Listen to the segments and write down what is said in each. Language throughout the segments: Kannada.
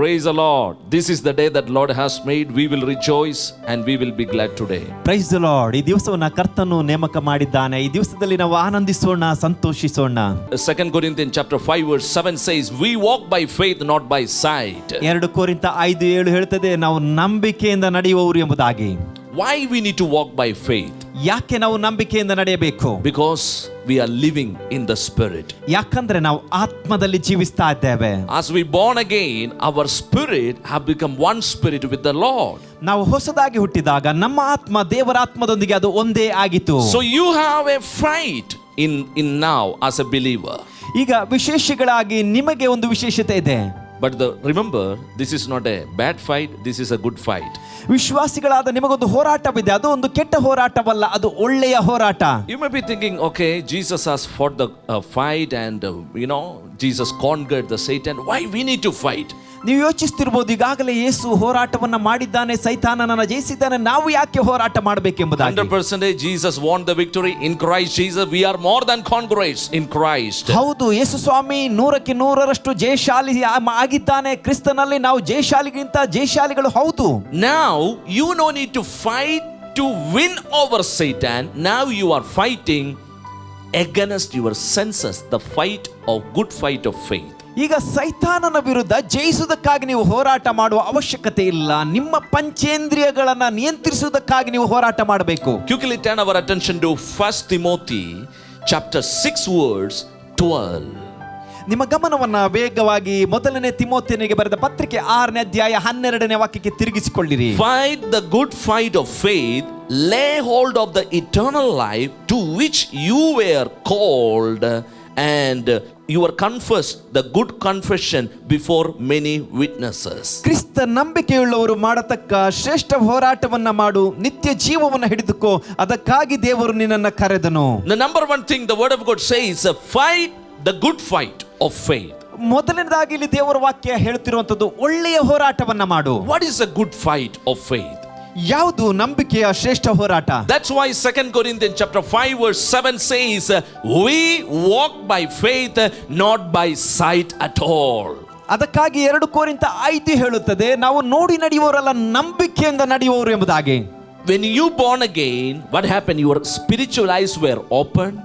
Praise the Lord. This is the day that Lord has made. We will rejoice and we will be glad today. Praise the Lord. ಈ ದಿವಸವನ್ನು ಕರ್ತನು ನೇಮಕ ಮಾಡಿದ್ದಾನೆ. ಈ ದಿವಸದಲ್ಲಿ ನಾವು ಆನಂದಿಸೋಣ, ಸಂತೋಷಿಸೋಣ. 2 Corinthians chapter 5 verse 7 says, we walk by faith, not by sight. 2 ಕೊರಿಂಥ 5:7 ಹೇಳ್ತದೆ, ನಾವು ನಂಬಿಕೆಯಿಂದ ನಡೆಯುವವರು ಎಂಬುದಾಗಿ. Why we need to walk by faith? ಯಾಕೆ ನಾವು ನಂಬಿಕೆಯಿಂದ ನಡೆಯಬೇಕು? Because we are living in the spirit. ಯಾಕಂದ್ರೆ ನಾವು ಆತ್ಮದಲ್ಲಿ ಜೀವಿಸ್ತಾ ಇದ್ದೇವೆ. As we born again, our spirit have become one spirit with the Lord. ನಾವು ಹೊಸದಾಗಿ ಹುಟ್ಟಿದಾಗ ನಮ್ಮ ಆತ್ಮ ದೇವರ ಆತ್ಮದೊಂದಿಗೆ ಅದು ಒಂದೇ ಆಗಿತು. So you have a fight in now as a believer. ಈಗ ವಿಶೇಷಗಳಾಗಿ ನಿಮಗೆ ಒಂದು ವಿಶೇಷತೆ ಇದೆ. But remember, this is not a bad fight, this is a good fight. ವಿಶ್ವಾಸಿಗಳಾದ ನಿಮಗೊಂದು ಹೋರಾಟವಿದೆ, ಅದು ಒಂದು ಕೆಟ್ಟ ಹೋರಾಟವಲ್ಲ, ಅದು ಒಳ್ಳೆಯ ಹೋರಾಟ. You may be thinking, okay, Jesus has fought the fight and Jesus conquered the Satan. Why we need to fight? ನೀವು ಯೋಚಿಸ್ತಿರ್ಬೋದು, ಈಗಾಗಲೇ ಯೇಸು ಹೋರಾಟವನ್ನ ಮಾಡಿದ್ದಾನೆ, ಸೈತಾನನನ್ನ ಜಯಿಸಿದ್ದಾನೆ, ನಾವು ಯಾಕೆ ಹೋರಾಟ ಮಾಡಬೇಕೆಂಬುದಾಗಿ. 100% Jesus won the victory in Christ Jesus. We are more than conquerors in Christ. ಹೌದು, ಯೇಸು ಸ್ವಾಮಿ 100% ಜಯಶಾಲಿ ಆಗಿದ್ದಾನೆ. ಕ್ರಿಸ್ತನಲ್ಲಿ ನಾವು ಜಯಶಾಲಿಗಿಂತ ಜಯಶಾಲಿಗಳು. ಹೌದು. Now you no need to fight to win over Satan. Now you are fighting against your senses, the fight of good fight of faith. ಈಗ ಸೈತಾನನ ವಿರುದ್ಧ ಜಯಿಸುವುದಕ್ಕಾಗಿ ನೀವು ಹೋರಾಟ ಮಾಡುವ ಅವಶ್ಯಕತೆ ಇಲ್ಲ. ನಿಮ್ಮ ಪಂಚೇಂದ್ರಿಯಗಳನ್ನ ನಿಯಂತ್ರಿಸುವುದಕ್ಕಾಗಿ ನೀವು ಹೋರಾಟ ಮಾಡಬೇಕು. Quickly turn our attention to 1 Timothy chapter 6 verse 12. ನಿಮ್ಮ ಗಮನವನ್ನ ವೇಗವಾಗಿ ಮೊದಲನೇ ತಿಮೋಥೆಯನಿಗೆ ಬರೆದ ಪತ್ರಿಕೆ 6ನೇ ಅಧ್ಯಾಯ 12ನೇ ವಾಕ್ಯಕ್ಕೆ ತಿರುಗಿಸಿಕೊಳ್ಳಿರಿ. Fight the good fight of faith, lay hold of the eternal life to which you were called, and you are confessed the good confession before many witnesses. ಕ್ರಿಸ್ತ ನಂಬಿಕೆಯುಳ್ಳವರು ಮಾಡತಕ್ಕ ಶ್ರೇಷ್ಠ ಹೋರಾಟವನ್ನ ಮಾಡು, ನಿತ್ಯ ಜೀವವನ್ನು ಹಿಡಿದುಕೋ, ಅದಕ್ಕಾಗಿ ದೇವರು ನಿನ್ನನ್ನು ಕರೆದನು. The number one thing the word of God says, fight the good fight of faith. ಮೊದಲನೇದಾಗಿ ಇಲ್ಲಿ ದೇವರ ವಾಕ್ಯ ಹೇಳುತ್ತಿರುವಂತದ್ದು ಒಳ್ಳೆಯ ಹೋರಾಟವನ್ನ ಮಾಡು. What is a good fight of faith? ಯಾವುದು ನಂಬಿಕೆಯ ಶ್ರೇಷ್ಠ ಹೋರಾಟ? That's why 2 Corinthians chapter 5 verse 7 says, we walk by faith, not by sight at all. ಅದಕ್ಕಾಗಿ 2 ಕೊರಿಂಥ 5 ಹೇಳುತ್ತದೆ, ನಾವು ನೋಡಿ ನಡೆಯುವವರಲ್ಲ, ನಂಬಿಕೆಯಿಂದ ನಡೆಯುವವರು ಎಂಬುದಾಗಿ. When you born again, what happened? Your spiritual eyes were opened,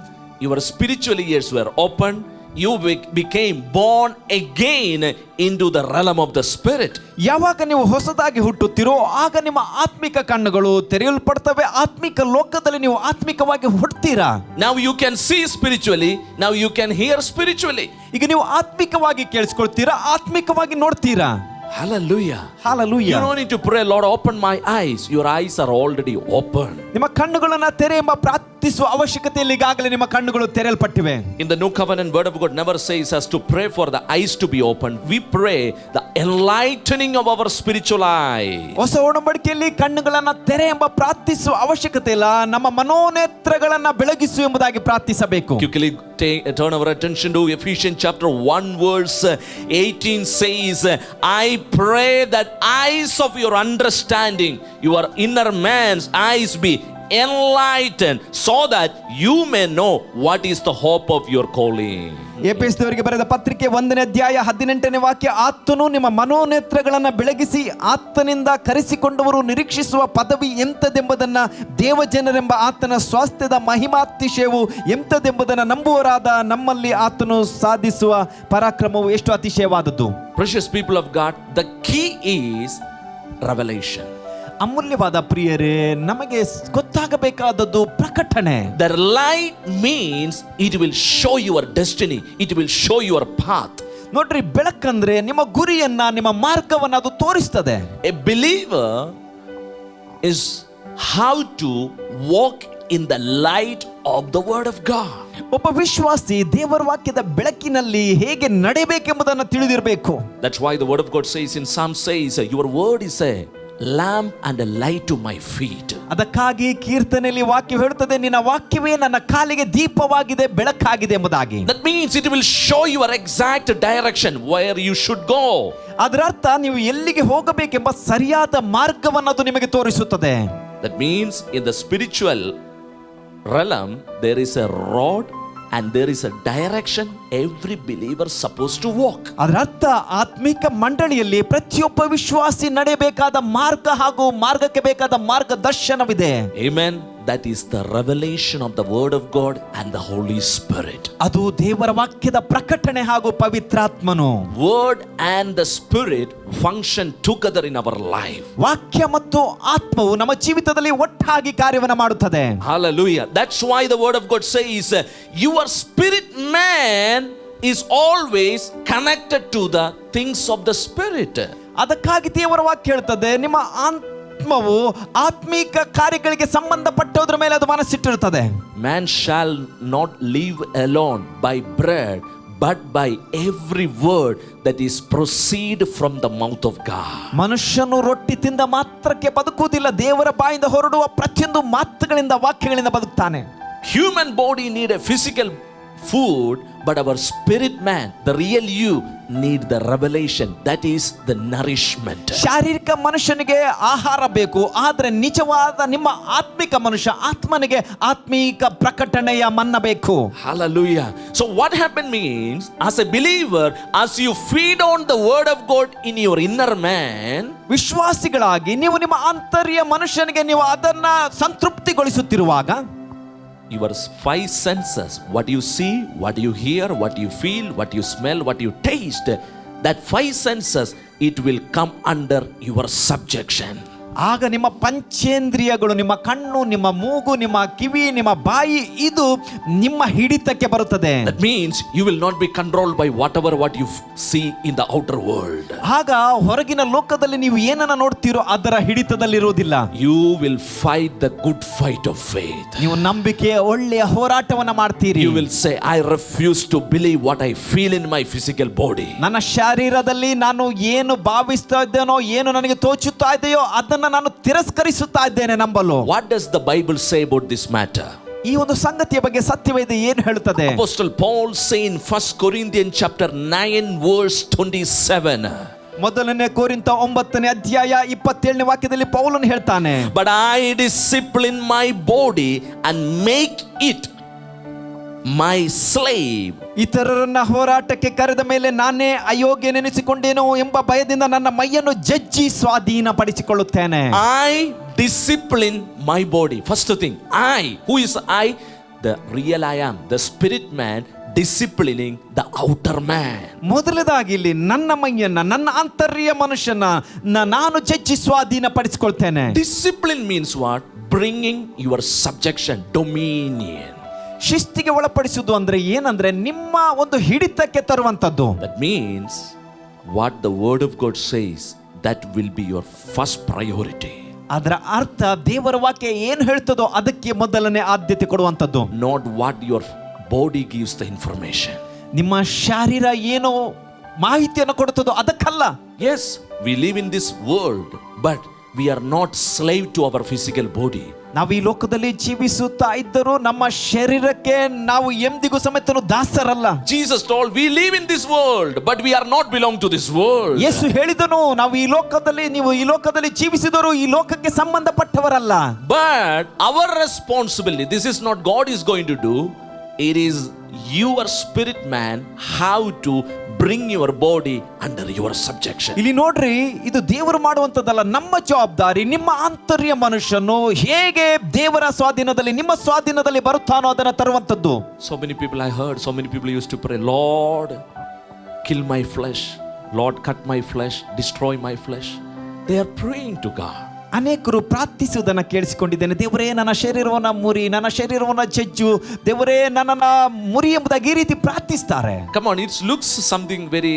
your spiritual ears were opened, you became born again into the realm of the spirit. ಯಾವಾಗ ನೀವು ಹೊಸದಾಗಿ ಹುಟ್ಟುತ್ತೀರೋ ಆಗ ನಿಮ್ಮ ಆತ್ಮಿಕ ಕಣ್ಣುಗಳು ತೆರೆಯಲ್ಪಡ್ತವೆ, ಆತ್ಮಿಕ ಲೋಕದಲ್ಲಿ ನೀವು ಆತ್ಮಿಕವಾಗಿ ಹುಟ್ಟುತ್ತೀರಾ. Now you can see spiritually, now you can hear spiritually. ಈಗ ನೀವು ಆತ್ಮಿಕವಾಗಿ ಕೇಳಿಸ್ಕೊಳ್ತೀರಾ, ಆತ್ಮಿಕವಾಗಿ ನೋಡ್ತೀರಾ. Hallelujah. Hallelujah. You don't need to pray, Lord, open my eyes. Your eyes are already open. ನಿಮ್ಮ ಕಣ್ಣುಗಳನ್ನ ತೆರೆ ಎಂಬ ಪ್ರಾರ್ಥಿಸುವ ಅವಶ್ಯಕತೆಯಲ್ಲಿ ಈಗಾಗಲೇ ನಿಮ್ಮ ಕಣ್ಣುಗಳು ತೆರೆಯಲ್ಪಟ್ಟಿವೆ. In the New Covenant, word of God never says us to pray for the eyes to be opened. We pray the enlightening of our spiritual eye. ಹೊಸ ಒಡಂಬಡಿಕೆಯಲ್ಲಿ ಕಣ್ಣುಗಳನ್ನ ತೆರೆ ಎಂಬ ಪ್ರಾರ್ಥಿಸುವ ಅವಶ್ಯಕತೆ ಇಲ್ಲ, ನಮ್ಮ ಮನೋನೇತ್ರಗಳನ್ನ ಬೆಳಗಿಸು ಎಂಬುದಾಗಿ ಪ್ರಾರ್ಥಿಸಬೇಕು. Quickly turn our attention to Ephesians chapter 1 verse 18 says, I pray that eyes of your understanding, your inner man's eyes be enlightened, so that you may know what is the hope of your calling. ಎಫೆಸದವರಿಗೆ ಬರೆದ ಪತ್ರಿಕೆ 1ನೇ ಅಧ್ಯಾಯ 18ನೇ ವಾಕ್ಯ, ಆತನು ನಿಮ್ಮ ಮನೋನೇತ್ರಗಳನ್ನು ಬೆಳಗಿಸಿ ಆತನಿಂದ ಕರೆಸಿಕೊಂಡವರು ನಿರೀಕ್ಷಿಸುವ ಪದವಿ ಎಂತದೆಂಬುದನ್ನು, ದೇವಜನರೆಂಬ ಆತನ ಸ್ವಾಸ್ಥ್ಯದ ಮಹಿಮಾತಿಶಯವು ಎಂತದೆಂಬುದನ್ನು ನಂಬುವರಾದ ನಮ್ಮಲ್ಲಿ ಆತನು ಸಾಧಿಸುವ ಪರಾಕ್ರಮವು ಎಷ್ಟು ಅತಿಶಯವಾದದ್ದು. Precious people of God, the key is revelation. ಅಮೂಲ್ಯವಾದ ಪ್ರಿಯರೇ, ನಮಗೆ ಗೊತ್ತಾಗಬೇಕಾದದ್ದು ಪ್ರಕಟಣೆ. The light means it will show your destiny, it will show your path. ನೋಡ್ರಿ, ಬೆಳಕಂದ್ರೆ ನಿಮ್ಮ ಗುರಿಯನ್ನ, ನಿಮ್ಮ ಮಾರ್ಗವನ್ನ ಅದು ತೋರಿಸ್ತದೆ. A believer is how to walk in the light of the word of God. ಒಬ್ಬ ವಿಶ್ವಾಸಿ ದೇವರ ವಾಕ್ಯದ ಬೆಳಕಿನಲ್ಲಿ ಹೇಗೆ ನಡೆಯಬೇಕೆಂಬುದನ್ನು ತಿಳಿದಿರಬೇಕು. That's why the word of God says in Psalm says, your word is a lamp and a light to my feet. ಅದಕ್ಕಾಗಿ ಕೀರ್ತನೆಯಲ್ಲಿ ವಾಕ್ಯ ಹೇಳುತ್ತದೆ, ನಿನ್ನ ವಾಕ್ಯವೇ ನನ್ನ ಕಾಲಿಗೆ ದೀಪವಾಗಿದೆ, ಬೆಳಕಾಗಿದೆ ಎಂಬುದಾಗಿ. That means it will show your exact direction where you should go. ಅದರ ಅರ್ಥ ನೀವು ಎಲ್ಲಿಗೆ ಹೋಗಬೇಕೆಂಬ ಸರಿಯಾದ ಮಾರ್ಗವನ್ನು ಅದು ನಿಮಗೆ ತೋರಿಸುತ್ತದೆ. That means in the spiritual realm there is a rod and there is a direction every believer supposed to walk. ಅದರ ಅರ್ಥ ಆತ್ಮಿಕ ಮಂಡಳಿಯಲ್ಲಿ ಪ್ರತಿಯೊಬ್ಬ ವಿಶ್ವಾಸಿ ನಡೆಯಬೇಕಾದ ಮಾರ್ಗ ಹಾಗೂ ಮಾರ್ಗಕ್ಕೆ ಬೇಕಾದ ಮಾರ್ಗದರ್ಶನವಿದೆ. Amen. That is the revelation of the word of God and the Holy Spirit. ಅದು ದೇವರ ವಾಕ್ಯದ ಪ್ರಕಟಣೆ ಹಾಗೂ ಪವಿತ್ರಾತ್ಮನು. Word and the Spirit function together in our life. ವಾಕ್ಯ ಮತ್ತು ಆತ್ಮವು ನಮ್ಮ ಜೀವಿತದಲ್ಲಿ ಒಟ್ಟಾಗಿ ಕಾರ್ಯವನ್ನು ಮಾಡುತ್ತದೆ. Hallelujah. That's why the word of God says your spirit man is always connected to the things of the spirit. ಅದಕ್ಕಾಗಿ ದೇವರ ವಾಕ್ಯ ಹೇಳ್ತದೆ, ನಿಮ್ಮ ಆತ್ಮವು ಆತ್ಮಿಕ ಕಾರ್ಯಗಳಿಗೆ ಸಂಬಂಧಪಟ್ಟೋದ್ರ ಮೇಲೆ ಅದು ಮನಸ್ಸಿಟ್ಟಿರುತ್ತದೆ. Man shall not live alone by bread, but by every word that is proceed from the mouth of God. ಮನುಷ್ಯನು ರೊಟ್ಟಿ ತಿಂದ ಮಾತ್ರಕ್ಕೆ ಬದುಕುವುದಿಲ್ಲ, ದೇವರ ಬಾಯಿಂದ ಹೊರಡುವ ಪ್ರತಿಯೊಂದು ಮಾತುಗಳಿಂದ ವಾಕ್ಯಗಳಿಂದ ಬದುಕ್ತಾನೆ. Human body need a physical food, but our spirit man, the real you, need the revelation, that is the nourishment. ಶಾರೀರಿಕ ಮನುಷ್ಯನಿಗೆ ಆಹಾರ ಬೇಕು, ಆದರೆ ನಿಜವಾದ ನಿಮ್ಮ ಆತ್ಮಿಕ ಮನುಷ್ಯ ಆತ್ಮನಿಗೆ ಆತ್ಮಿಕ ಪ್ರಕಟಣೆಯ ಮನ್ನ ಬೇಕು. Hallelujah. So what happened means, as a believer, as you feed on the word of God in your inner man, ವಿಶ್ವಾಸಿಗಳಾಗಿ ನೀವು ನಿಮ್ಮ ಆಂತರ್ಯ ಮನುಷ್ಯನಿಗೆ ನೀವು ಅದನ್ನ ಸಂತೃಪ್ತಿಗೊಳಿಸುತ್ತಿರುವಾಗ, your five senses, what you see, what you hear, what you feel, what you smell, what you taste, that five senses, it will come under your subjection. ಆಗ ನಿಮ್ಮ ಪಂಚೇಂದ್ರಿಯಗಳು, ನಿಮ್ಮ ಕಣ್ಣು, ನಿಮ್ಮ ಮೂಗು, ನಿಮ್ಮ ಕಿವಿ, ನಿಮ್ಮ ಬಾಯಿ, ಇದು ನಿಮ್ಮ ಹಿಡಿತಕ್ಕೆ ಬರುತ್ತದೆ. That means you will not be controlled by what you see in the outer world. ಆಗ ಹೊರಗಿನ ಲೋಕದಲ್ಲಿ ನೀವು ಏನನ್ನ ನೋಡ್ತೀರೋ ಅದರ ಹಿಡಿತದಲ್ಲಿರುವುದಿಲ್ಲ. You will fight the good fight of faith. ನೀವು ನಂಬಿಕೆಯ ಒಳ್ಳೆಯ ಹೋರಾಟವನ್ನ ಮಾಡ್ತೀರಿ. You will say, I refuse to believe what I feel in my physical body. ನನ್ನ ಶರೀರದಲ್ಲಿ ನಾನು ಏನು ಭಾವಿಸ್ತಾ ಇದ್ದೇನೋ, ಏನು ನನಗೆ ತೋಚುತ್ತಾ ಇದೆಯೋ ಅದನ್ನ ನಾನು ತಿರಸ್ಕರಿಸುತ್ತಾ ಇದ್ದೇನೆ ನಂಬಲು. What does the Bible say about this matter? ಈ ಒಂದು ಸಂಗತಿಯ ಬಗ್ಗೆ ಸತ್ಯವೇದ ಏನು ಹೇಳುತ್ತದೆ? Apostle Paul say in 1 Corinthians chapter 9 verse 27. ಮೊದಲನೇ ಕೊರಿಂಥ 9ನೇ ಅಧ್ಯಾಯ 27ನೇ ವಾಕ್ಯದಲ್ಲಿ ಪೌಲನು ಹೇಳ್ತಾನೆ, But I discipline my body and make it my slave. ಇತರರನ್ನ ಹೋರಾಟಕ್ಕೆ ಕರೆದ ಮೇಲೆ ನಾನೇ ಅಯೋಗ್ಯನೆನಿಸಿಕೊಂಡೇನೋ ಎಂಬ ಭಯದಿಂದ ನನ್ನ ಮೈಯನ್ನು ಜಜ್ಜಿ ಸ್ವಾಧೀನಪಡಿಸಿಕೊಳ್ಳುತ್ತೇನೆ. I discipline my body. First thing, I. Who is I? The real I am, the spirit man disciplining the outer man. ಮೊದಲದಾಗಿ ಇಲ್ಲಿ ನನ್ನ ಮೈಯನ್ನ, ನನ್ನ ಆಂತರ್ಯ ಮನುಷ್ಯನ ನಾನು ಜಜ್ಜಿ ಸ್ವಾಧೀನಪಡಿಸಿಕೊಳ್ತೇನೆ. Discipline means what? Bringing your subjection, dominion. ಶಿಸ್ತಿಗೆ ಒಳಪಡಿಸುವುದು ಅಂದ್ರೆ ಏನಂದ್ರೆ ನಿಮ್ಮ ಒಂದು ಹಿಡಿತಕ್ಕೆ ತರುವಂತದ್ದು. That means what the word of God says, that will be your first priority. ಅದರ ಅರ್ಥ ದೇವರ ವಾಕ್ಯ ಏನು ಹೇಳ್ತದೋ ಅದಕ್ಕೆ ಮೊದಲನೇ ಆದ್ಯತೆ ಕೊಡುವಂತದ್ದು. Not what your body gives the information. ನಿಮ್ಮ ಶರೀರ ಏನೋ ಮಾಹಿತಿಯನ್ನು ಕೊಡುತ್ತದೋ ಅದಕ್ಕಲ್ಲ. Yes, we live in this world, but we are not slave to our physical body. ನಾವು ಈ ಲೋಕದಲ್ಲಿ ಜೀವಿಸುತ್ತಾ ಇದ್ದರೂ ನಮ್ಮ ಶರೀರಕ್ಕೆ ನಾವು ಎಂದಿಗೂ ಸಮೇತನು ದಾಸರಲ್ಲ. Jesus told, we live in this world, but we are not belong to this world. ಯೇಸು ಹೇಳಿದನು, ನಾವು ಈ ಲೋಕದಲ್ಲಿ, ನೀವು ಈ ಲೋಕದಲ್ಲಿ ಜೀವಿಸಿದರೂ ಈ ಲೋಕಕ್ಕೆ ಸಂಬಂಧಪಟ್ಟವರಲ್ಲ. But our responsibility, this is not God is going to do, it is your spirit man how to bring your body under your subjection. ಇಲ್ಲಿ ನೋಡ್ರಿ, ಇದು ದೇವರು ಮಾಡುವಂತದ್ದಲ್ಲ, ನಮ್ಮ ಜವಾಬ್ದಾರಿ. ನಿಮ್ಮ ಆಂತರ್ಯ ಮನುಷ್ಯನು ಹೇಗೆ ದೇವರ ಸ್ವಾಧೀನದಲ್ಲಿ, ನಿಮ್ಮ ಸ್ವಾಧೀನದಲ್ಲಿ ಬರುತ್ತಾನೋ ಅದನ್ನು ತರುವಂತದ್ದು. So many people I heard, so many people used to pray, Lord, kill my flesh, Lord, cut my flesh, destroy my flesh. They are praying to God. ಅನೇಕರು ಪ್ರಾರ್ಥಿಸುವುದನ್ನು ಕೇಳಿಸಿಕೊಂಡಿದ್ದೇನೆ. ದೇವರೇ ನನ್ನ ಶರೀರವನ್ನ ಮುರಿ, ನನ್ನ ಶರೀರವನ್ನ ಜಜ್ಜು, ದೇವರೇ ನನ್ನನ್ನ ಮುರಿ ಎಂಬುದಾಗಿ ಈ ರೀತಿ ಪ್ರಾರ್ಥಿಸ್ತಾರೆ. Come on, it looks something very,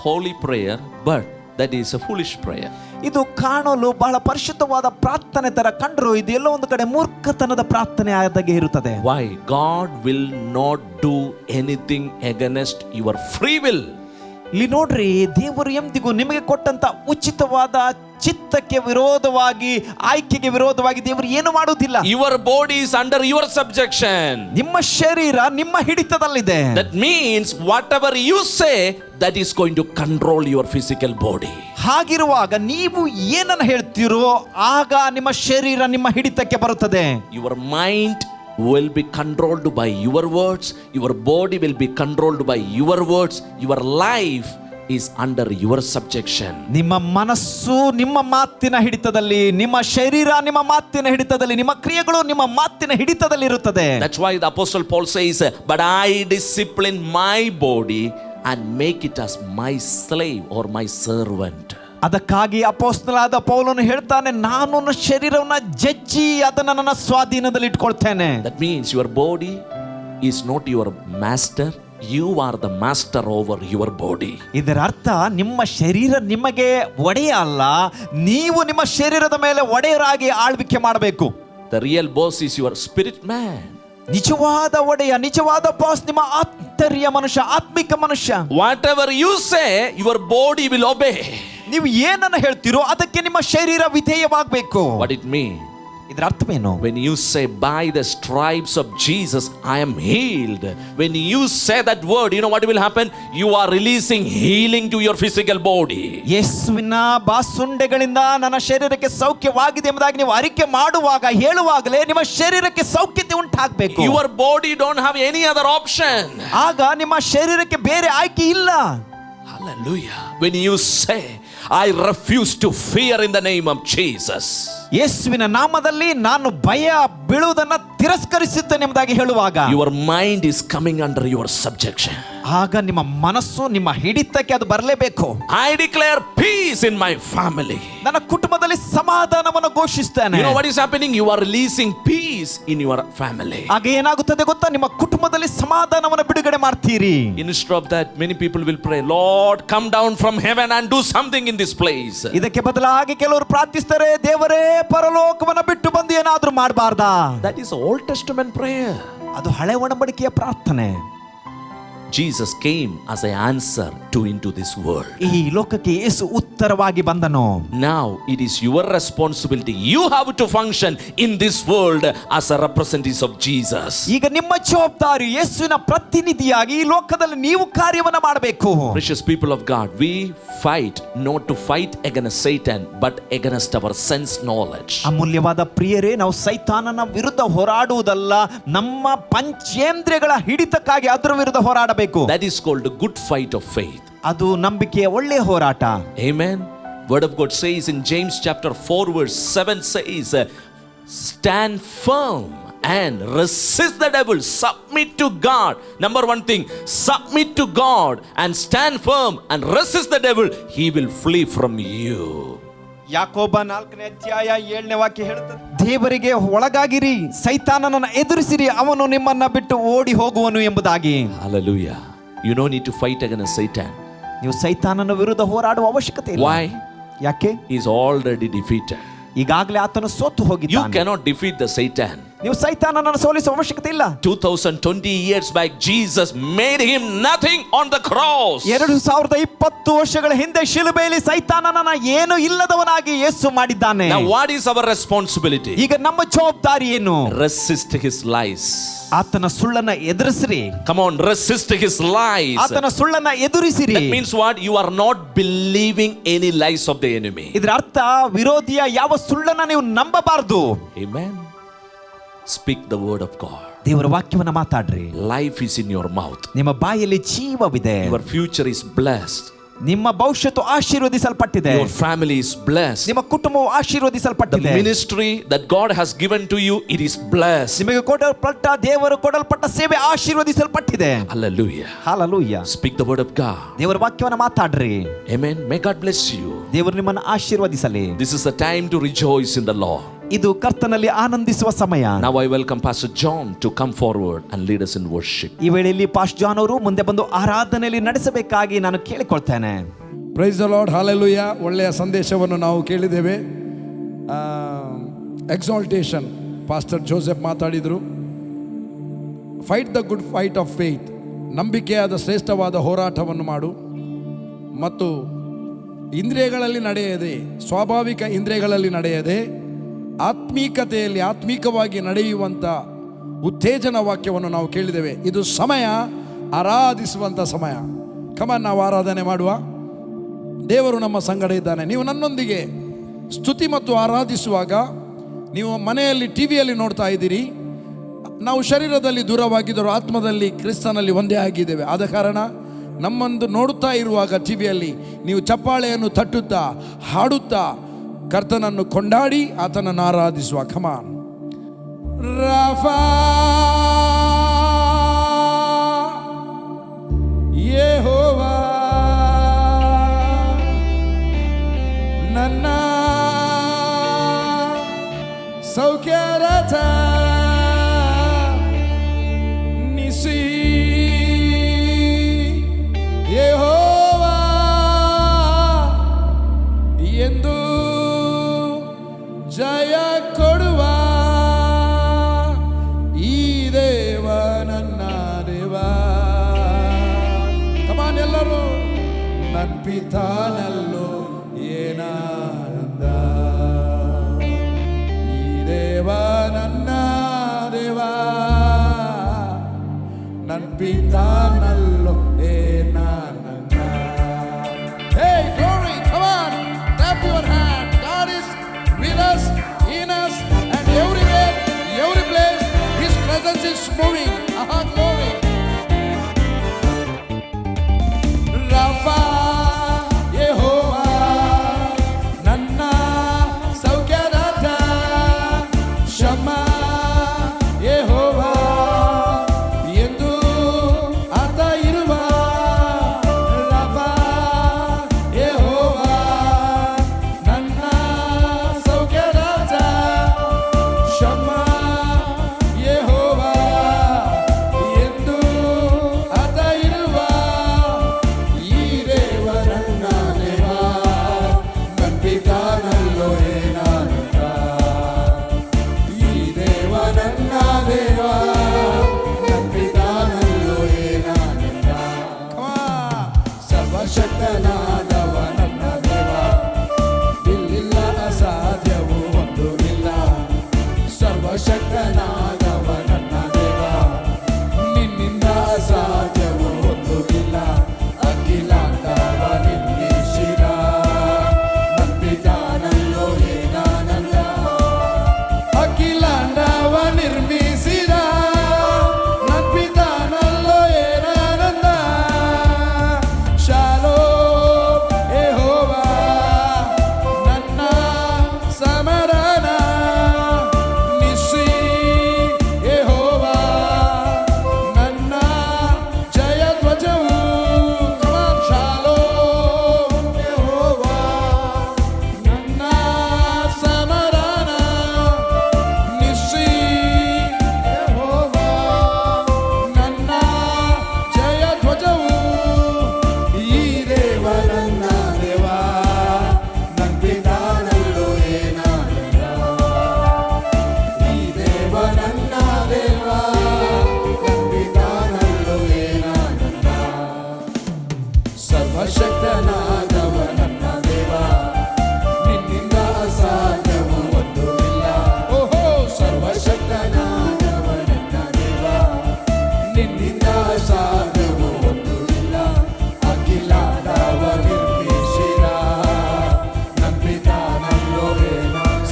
holy prayer, but that is a foolish prayer. ಇದು ಕಾಣಲು ಬಹಳ ಪರಿಶುದ್ಧವಾದ ಪ್ರಾರ್ಥನೆ ತರ ಕಂಡ್ರು ಇದು ಎಲ್ಲೋ ಒಂದು ಕಡೆ ಮೂರ್ಖತನದ ಪ್ರಾರ್ಥನೆ ಆದಾಗೆ ಇರುತ್ತದೆ. Why? God will not do anything against your free will. ಇಲ್ಲಿ ನೋಡ್ರಿ, ದೇವರು ಎಂದಿಗೂ ನಿಮಗೆ ಕೊಟ್ಟಂತ ಉಚಿತವಾದ ಚಿತ್ತಕ್ಕೆ ವಿರೋಧವಾಗಿ, ಆಯ್ಕೆಗೆ ವಿರೋಧವಾಗಿ ದೇವರು ಏನು ಮಾಡುವುದಿಲ್ಲ. Your body is under your subjection. ನಿಮ್ಮ ಶರೀರ ನಿಮ್ಮ ಹಿಡಿತದಲ್ಲಿದೆ. That means whatever you say, that is going to control your physical body. ಹಾಗಿರುವಾಗ ನೀವು ಏನನ್ನ ಹೇಳ್ತೀರೋ ಆಗ ನಿಮ್ಮ ಶರೀರ ನಿಮ್ಮ ಹಿಡಿತಕ್ಕೆ ಬರುತ್ತದೆ. Your mind will be controlled by your words, your body will be controlled by your words, your life is under your subjection. ನಿಮ್ಮ ಮನಸ್ಸು ನಿಮ್ಮ ಮಾತಿನ ಹಿಡಿತದಲ್ಲಿ, ನಿಮ್ಮ ಶರೀರ ನಿಮ್ಮ ಮಾತಿನ ಹಿಡಿತದಲ್ಲಿ, ನಿಮ್ಮ ಕ್ರಿಯೆಗಳು ನಿಮ್ಮ ಮಾತಿನ ಹಿಡಿತದಲ್ಲಿ ಇರುತ್ತದೆ. That's why the apostle Paul says, but I discipline my body and make it as my slave or my servant. ಅದಕ್ಕಾಗಿ ಅಪೊಸ್ತಲನಾದ ಪೌಲನು ಹೇಳ್ತಾನೆ, ನಾನು ನನ್ನ ಶರೀರವನ್ನ ಜಜ್ಜಿ ಅದನ್ನ ನನ್ನ ಸ್ವಾಧೀನದಲ್ಲಿ ಇಟ್ಕೊಳ್ತೇನೆ. That means your body is not your master, you are the master over your body. ಇದರ ಅರ್ಥ ನಿಮ್ಮ ಶರೀರ ನಿಮಗೆ ಒಡೆಯ ಅಲ್ಲ, ನೀವು ನಿಮ್ಮ ಶರೀರದ ಮೇಲೆ ಒಡೆಯರಾಗಿ ಆಳ್ವಿಕೆ ಮಾಡಬೇಕು. The real boss is your spirit man. ನಿಜವಾದ ಒಡೆಯ, ನಿಜವಾದ ಬಾಸ್ ನಿಮ್ಮ ಆಂತರ್ಯ ಮನುಷ್ಯ, ಆತ್ಮಿಕ ಮನುಷ್ಯ. Whatever you say, your body will obey. ನೀವು ಏನನ್ನ ಹೇಳ್ತೀರೋ ಅದಕ್ಕೆ ನಿಮ್ಮ ಶರೀರ ವಿಧೇಯವಾಗಬೇಕು. What it means? ಇದರ ಅರ್ಥವೇನು? When you say by the stripes of Jesus I am healed, when you say that word, you know what will happen? You are releasing healing to your physical body. ಯೇಸುವಿನ ಬಾಸುಂಡೆಗಳಿಂದ ನನ್ನ ಶರೀರಕ್ಕೆ ಸೌಖ್ಯವಾಗಿದೆ ಎಂಬುದಾಗಿ ನೀವು ಅರಿಕೆ ಮಾಡುವಾಗ, ಹೇಳುವಾಗಲೇ ನಿಮ್ಮ ಶರೀರಕ್ಕೆ ಸೌಖ್ಯತೆ ಉಂಟಾಗಬೇಕು. Your body don't have any other option. ಆಗ ನಿಮ್ಮ ಶರೀರಕ್ಕೆ ಬೇರೆ ಆಯ್ಕೆ ಇಲ್ಲ. Hallelujah. When you say I refuse to fear in the name of Jesus, ಯೇಸುವಿನ ನಾಮದಲ್ಲಿ ನಾನು ಭಯ ಬೀಳುವುದನ್ನು ತಿರಸ್ಕರಿಸುತ್ತೇನೆ ಎಂಬುದಾಗಿ ಹೇಳುವಾಗ, your mind is coming under your subjection. ಆಗ ನಿಮ್ಮ ಮನಸ್ಸು ನಿಮ್ಮ ಹಿಡಿತಕ್ಕೆ ಅದು ಬರಲೇಬೇಕು. I declare peace in my family. ನನ್ನ ಕುಟುಂಬದಲ್ಲಿ ಸಮಾಧಾನವನ್ನು ಘೋಷಿಸ್ತೇನೆ. You know what is happening? You are releasing peace in your family. ಆಗ ಏನಾಗುತ್ತದೆ ಗೊತ್ತಾ? ನಿಮ್ಮ ಕುಟುಂಬದಲ್ಲಿ ಸಮಾಧಾನವನ್ನು ಬಿಡುಗಡೆ ಮಾಡ್ತೀರಿ. Instead of that, many people will pray, Lord, come down from heaven and do something in this place. ಇದಕ್ಕೆ ಬದಲಾಗಿ ಕೆಲವರು ಪ್ರಾರ್ಥಿಸ್ತಾರೆ, ದೇವರೇ ಪರಲೋಕವನ್ನು ಬಿಟ್ಟು ಬಂದು ಏನಾದ್ರೂ ಮಾಡಬಾರ್ದಾ? That is Old Testament prayer. ಅದು ಹಳೆ ಒಡಂಬಡಿಕೆಯ ಪ್ರಾರ್ಥನೆ. Jesus came as an answer into this world. ಈ ಲೋಕಕ್ಕೆ ಯೇಸು ಉತ್ತರವಾಗಿ ಬಂದನು. Now it is your responsibility. You have to function in this world as a representative of Jesus. ಈಗ ನಿಮ್ಮ ಜವಾಬ್ದಾರಿ ಯೇಸುವಿನ ಪ್ರತಿನಿಧಿಯಾಗಿ ಈ ಲೋಕದಲ್ಲಿ ನೀವು ಕಾರ್ಯವನ್ನು ಮಾಡಬೇಕು. Precious people of God, we fight not to fight against Satan but against our sense knowledge. ಅಮೂಲ್ಯವಾದ ಪ್ರಿಯರೇ, ನಾವು ಸೈತಾನನ ವಿರುದ್ಧ ಹೋರಾಡುವುದಲ್ಲ, ನಮ್ಮ ಪಂಚೇಂದ್ರಿಯಗಳ ಹಿಡಿತಕ್ಕಾಗಿ ಅದರ ವಿರುದ್ಧ ಹೋರಾಡಬೇಕು. That is called a good fight of faith. ಅದು ನಂಬಿಕೆಯ ಒಳ್ಳೆಯ ಹೋರಾಟ. Amen. Word of God says in James chapter 4 verse 7 says, stand firm and resist the devil. Submit to God. Number one thing, submit to God and stand firm and resist the devil. He will flee from you. ಯಾಕೋಬ 4ನೇ ಅಧ್ಯಾಯ 7ನೇ ವಾಕ್ಯ ಹೇಳುತ್ತದೆ, ದೇವರಿಗೆ ಒಳಗಾಗಿರಿ, ಸೈತಾನನನ್ನು ಎದುರಿಸಿರಿ, ಅವನು ನಿಮ್ಮನ್ನ ಬಿಟ್ಟು ಓಡಿ ಹೋಗುವನು ಎಂಬುದಾಗಿ. Hallelujah. You don't need to fight against Satan. ನೀವು ಸೈತಾನನ ವಿರುದ್ಧ ಹೋರಾಡುವ ಅವಶ್ಯಕತೆ ಇಲ್ಲ. Why? ಯಾಕೆ? He is already defeated. ಈಗಾಗಲೇ ಆತನು ಸೋತು You ಹೋಗಿದ್ದಾನೆ. cannot defeat the Satan. ನೀವು ಸೈತಾನನನ್ನು ಸೋಲಿಸುವ ಅವಶ್ಯಕತೆ ಇಲ್ಲ. 2020 years back, Jesus made him nothing on the cross. 2020 ವರ್ಷಗಳ ಹಿಂದೆ ಶಿಲುಬೆಯಲ್ಲಿ ಸೈತಾನನನ್ನ ಏನು ಇಲ್ಲದವನಾಗಿ ಯೇಸು ಮಾಡಿದ್ದಾನೆ. Now what is our responsibility? ಈಗ ನಮ್ಮ ಜವಾಬ್ದಾರಿ ಏನು? Resist his lies. ಆತನ ಸುಳ್ಳನ್ನ ಎದುರಿಸಿರಿ. Come on, resist his lies. ಆತನ ಸುಳ್ಳನ್ನ ಎದುರಿಸಿರಿ. That means what? You are not believing any lies of the enemy. ಇದರ ಅರ್ಥ ವಿರೋಧಿಯ ಯಾವ ಸುಳ್ಳನ್ನ ನೀವು ನಂಬಬಾರದು. Amen. Speak the word of God. ದೇವರ ವಾಕ್ಯವನ್ನ ಮಾತಾಡ್ರಿ. Life is in your mouth. ನಿಮ್ಮ ಬಾಯಲ್ಲಿ ಜೀವವಿದೆ. Your future is blessed. ನಿಮ್ಮ ಭವಿಷ್ಯತ್ತು ಆಶೀರ್ವದಿಸಲ್ಪಟ್ಟಿದೆ. Your family is blessed. ನಿಮ್ಮ ಕುಟುಂಬವು The ಆಶೀರ್ವದಿಸಲ್ಪಟ್ಟಿದೆ. ministry that God has given to you, it is blessed. ನಿಮಗೆ ಕೊಡಲ್ಪಟ್ಟ ದೇವರು ಕೊಡಲ್ಪಟ್ಟ ಸೇವೆ ಆಶೀರ್ವದಿಸಲ್ಪಟ್ಟಿದೆ. Hallelujah. Hallelujah. Speak the word of God. ದೇವರ ವಾಕ್ಯವನ್ನ ಮಾತಾಡ್ರಿ. Amen. May God bless you. ದೇವರು ನಿಮ್ಮನ್ನು ಆಶೀರ್ವದಿಸಲಿ. This is the time to rejoice in the Lord. ಇದು ಕರ್ತನಲ್ಲಿ ಆನಂದಿಸುವ ಸಮಯ. Now I welcome Pastor John to come forward and lead us in worship. ಈ ವೇಳೆಯಲ್ಲಿ ಪಾಸ್ಟರ್ ಜಾನ್ ಅವರು ಮುಂದೆ ಬಂದು ಆರಾಧನೆಯಲ್ಲಿ ನಡೆಸಬೇಕಾಗಿ ನಾನು ಕೇಳಿಕೊಳ್ತೇನೆ. Praise the lord. ಹಲ್ಲೆಲೂಯಾ. ಒಳ್ಳೆಯ ಸಂದೇಶವನ್ನು ನಾವು ಕೇಳಿದ್ದೇವೆ. ಎಕ್ಸಾಲ್ಟೇಷನ್ ಪಾಸ್ಟರ್ ಜೋಸೆಫ್ ಮಾತಾಡಿದರು. Fight the good fight of faith, ನಂಬಿಕೆಯಾದ ಶ್ರೇಷ್ಠವಾದ ಹೋರಾಟವನ್ನು ಮಾಡು. ಮತ್ತು ಇಂದ್ರಿಯಗಳಲ್ಲಿ ನಡೆಯದೆ, ಸ್ವಾಭಾವಿಕ ಇಂದ್ರಿಯಗಳಲ್ಲಿ ನಡೆಯದೆ ಆತ್ಮೀಕತೆಯಲ್ಲಿ ಆತ್ಮೀಕವಾಗಿ ನಡೆಯುವಂಥ ಉತ್ತೇಜನ ವಾಕ್ಯವನ್ನು ನಾವು ಕೇಳಿದ್ದೇವೆ. ಇದು ಸಮಯ ಆರಾಧಿಸುವಂಥ ಸಮಯ. ಕಮನ್, ನಾವು ಆರಾಧನೆ ಮಾಡುವ. ದೇವರು ನಮ್ಮ ಸಂಗಡ ಇದ್ದಾನೆ. ನೀವು ನನ್ನೊಂದಿಗೆ ಸ್ತುತಿ ಮತ್ತು ಆರಾಧಿಸುವಾಗ, ನೀವು ಮನೆಯಲ್ಲಿ ಟಿ ವಿಯಲ್ಲಿ ನೋಡ್ತಾ ಇದ್ದೀರಿ, ನಾವು ಶರೀರದಲ್ಲಿ ದೂರವಾಗಿದ್ದರೂ ಆತ್ಮದಲ್ಲಿ ಕ್ರಿಸ್ತನಲ್ಲಿ ಒಂದೇ ಆಗಿದ್ದೇವೆ. ಆದ ಕಾರಣ ನಮ್ಮನ್ನು ನೋಡುತ್ತಾ ಇರುವಾಗ ಟಿವಿಯಲ್ಲಿ ನೀವು ಚಪ್ಪಾಳೆಯನ್ನು ತಟ್ಟುತ್ತಾ ಹಾಡುತ್ತಾ ಕರ್ತನನ್ನು ಕೊಂಡಾಡಿ ಆತನನ್ನು ಆರಾಧಿಸುವ. ಕಮಾನ್. ರಾಫಾ ಯೆಹೋವಾ ನನ್ನ ಸೌಖ್ಯರಥ ನಿಸಿ ಯೆಹೋವಾ ಎಂದು ಜಯ ಕೊಡುವ ಈ ದೇವ ನನ್ನ ದೇವ. ಕಮಾನ್ ಎಲ್ಲರೂ. ನನ್ನ ಪಿತಾನಲ್ಲೋ ಏನಾನಂದ, ಈ ದೇವ ನನ್ನ ದೇವ, ನನ್ನ ಪಿತಾನಲ್ಲೋ ಏನಾನಂದ. Hey glory, come on, clap your hand. God is with us, in us, and everywhere, every place. His presence is moving. Aha, glory. Rafa ಯೆಹೋವಾ ನನ್ನ ಸೌಖ್ಯದಾತ, ಶಮ್ಮ ಯೆಹೋವಾ ಎಂದು ಆತ ಇರುವ. ರಾಫಾ ಯೆಹೋವಾ ನನ್ನ ಸೌಖ್ಯದಾತ, ಶಮ್ಮ ಯೆಹೋವಾ ಎಂದು ಆತ ಇರುವ. ಈ ದೇವ ನನ್ನ ದೇವ, ನನ್ನ ಪಿತಾನಲ್ಲೋ ಏನಾನಂದ, ಈ ದೇವ ನನ್ನ ದೇವ, ನನ್ನ ಪಿತಾನಲ್ಲೋ ಏನಾನಂದ. ಸರ್ವಶಕ್ತನಾದವ ನನ್ನ ದೇವ, ಇಲ್ಲಿಲ್ಲ ಅಸಾಧ್ಯವೂ ಒಂದು ಇಲ್ಲ. ಸರ್ವಶಕ್ತನಾದವ ನನ್ನ ದೇವ, ನಿನ್ನಿಂದ ಅಸಾಧ್ಯವೂ ಒಂದು ಇಲ್ಲ. ಅಖಿಲಾಂಡವ ನಿರ್ಮಿಸಿದ ನನ್ನ ಪಿತಾನಲ್ಲೋ ಏನಾನಂದ, ಅಖಿಲಾಂಡವ ನಿರ್ಮಿಸಿದ ನನ್ನ ಪಿತಾನಲ್ಲೋ ಏನಾನಂದ. ಶಾಲೋಮ್ ಯೆಹೋವಾ ನನ್ನ ಸಮಾಧಾನ, ನಿಸ್ಸಿ ಯೆಹೋವಾ ನನ್ನ ಜಯ ಧ್ವಜವು. ಶಾಲೋಮ್ ಯೆಹೋವಾ ನನ್ನ ಸಮಾಧಾನ, ನಿಸ್ಸಿ ಯೆಹೋವಾ ನನ್ನ ಜಯ ಧ್ವಜವು. ಈ ದೇವ ನನ್ನ ದೇವ, ನನ್ನ ಪಿತಾನಲ್ಲೋ ಏನಾನಂದ, ಈ ದೇವ ನನ್ನ ದೇವ, ನನ್ನ ಪಿತಾನಲ್ಲೋ ಏನಾನಂದ. ಸರ್ವಶಕ್ತನಾದವ ನನ್ನ ದೇವ, ನಿನ್ನಿಂದ ಅಸಾಧ್ಯವೂ ಒಂದು ಇಲ್ಲ. ಓಹೋ, ಸರ್ವಶಕ್ತನಾದವ ನನ್ನ ದೇವ, ನಿನ್ನಿಂದ ಅಸಾಧ್ಯವೂ ಒಂದು ಇಲ್ಲ. ಅಖಿಲಾಂಡವ ನಿರ್ಮಿಸಿದ ನನ್ನ ಪಿತಾನಲ್ಲೋ ಏನಾನಂದ.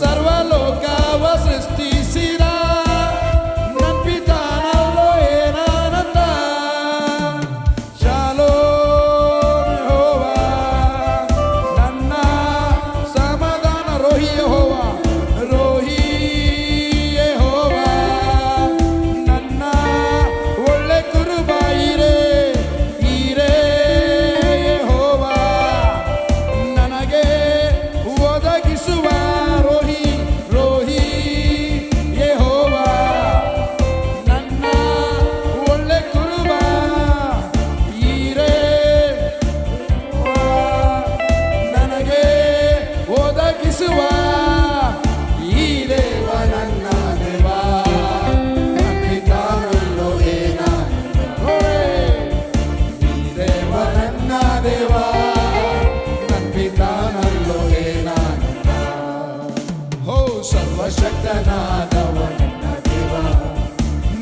ಸರ್ವಲೋಕವ ಸೃಷ್ಟಿಸಿದ ನನ್ನ ಪಿತಾನಲ್ಲೋ ಏನಾನಂದ. ಶಾಲೋಮ್ ಯೆಹೋವಾ ನನ್ನ ಸಮಾಧಾನ, ರೋಹಿ ಯೆಹೋವಾ, ರೋಹಿ ಯೆಹೋವಾ ನನ್ನ ಒಳ್ಳೆ ಕುರುಬ, ಈರೇ ಈರೇ ಯೆಹೋವಾ ನನಗೆ ಒದಗಿಸುವ. ರೋಹಿ ರೋಹಿ ಯೆಹೋವಾ ನನ್ನ ಒಳ್ಳೆ ಕುರುಬ, ಈರೇ ನನಗೆ ಒದಗಿಸುವ. ಈ ದೇವ ನನ್ನ ದೇವ, ನನ್ನ ಪಿತಾನಲ್ಲೋ ಏನಾನಂದ. ಈ ದೇವ ನನ್ನ ದೇವ, ನನ್ನ ಪಿತಾನಲ್ಲೋ ಏನಾನಂದ. ಹೋ, ಸರ್ವಶಕ್ತನಾದವ ನನ್ನ ದೇವ,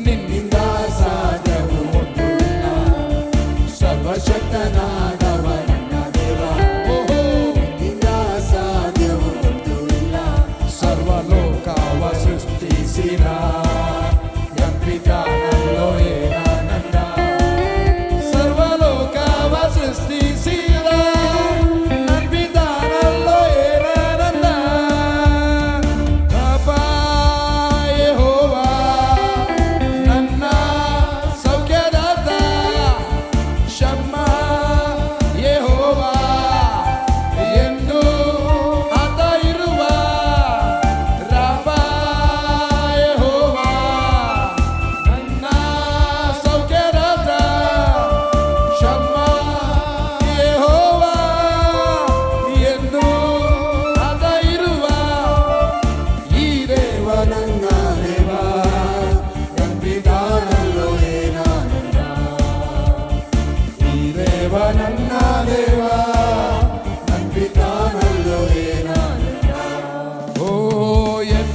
ನಿನ್ನಿಂದ ಸಾಧ್ಯವೂ ಒಂದು ಇಲ್ಲ. ಸರ್ವಶಕ್ತನಾದವ ನನ್ನ ದೇವ, ಓಹೋ, ನಿನ್ನಿಂದ ಸಾಧ್ಯವೂ ಒಂದು ಇಲ್ಲ. ಸರ್ವಲೋಕವ ಸೃಷ್ಟಿಸಿದ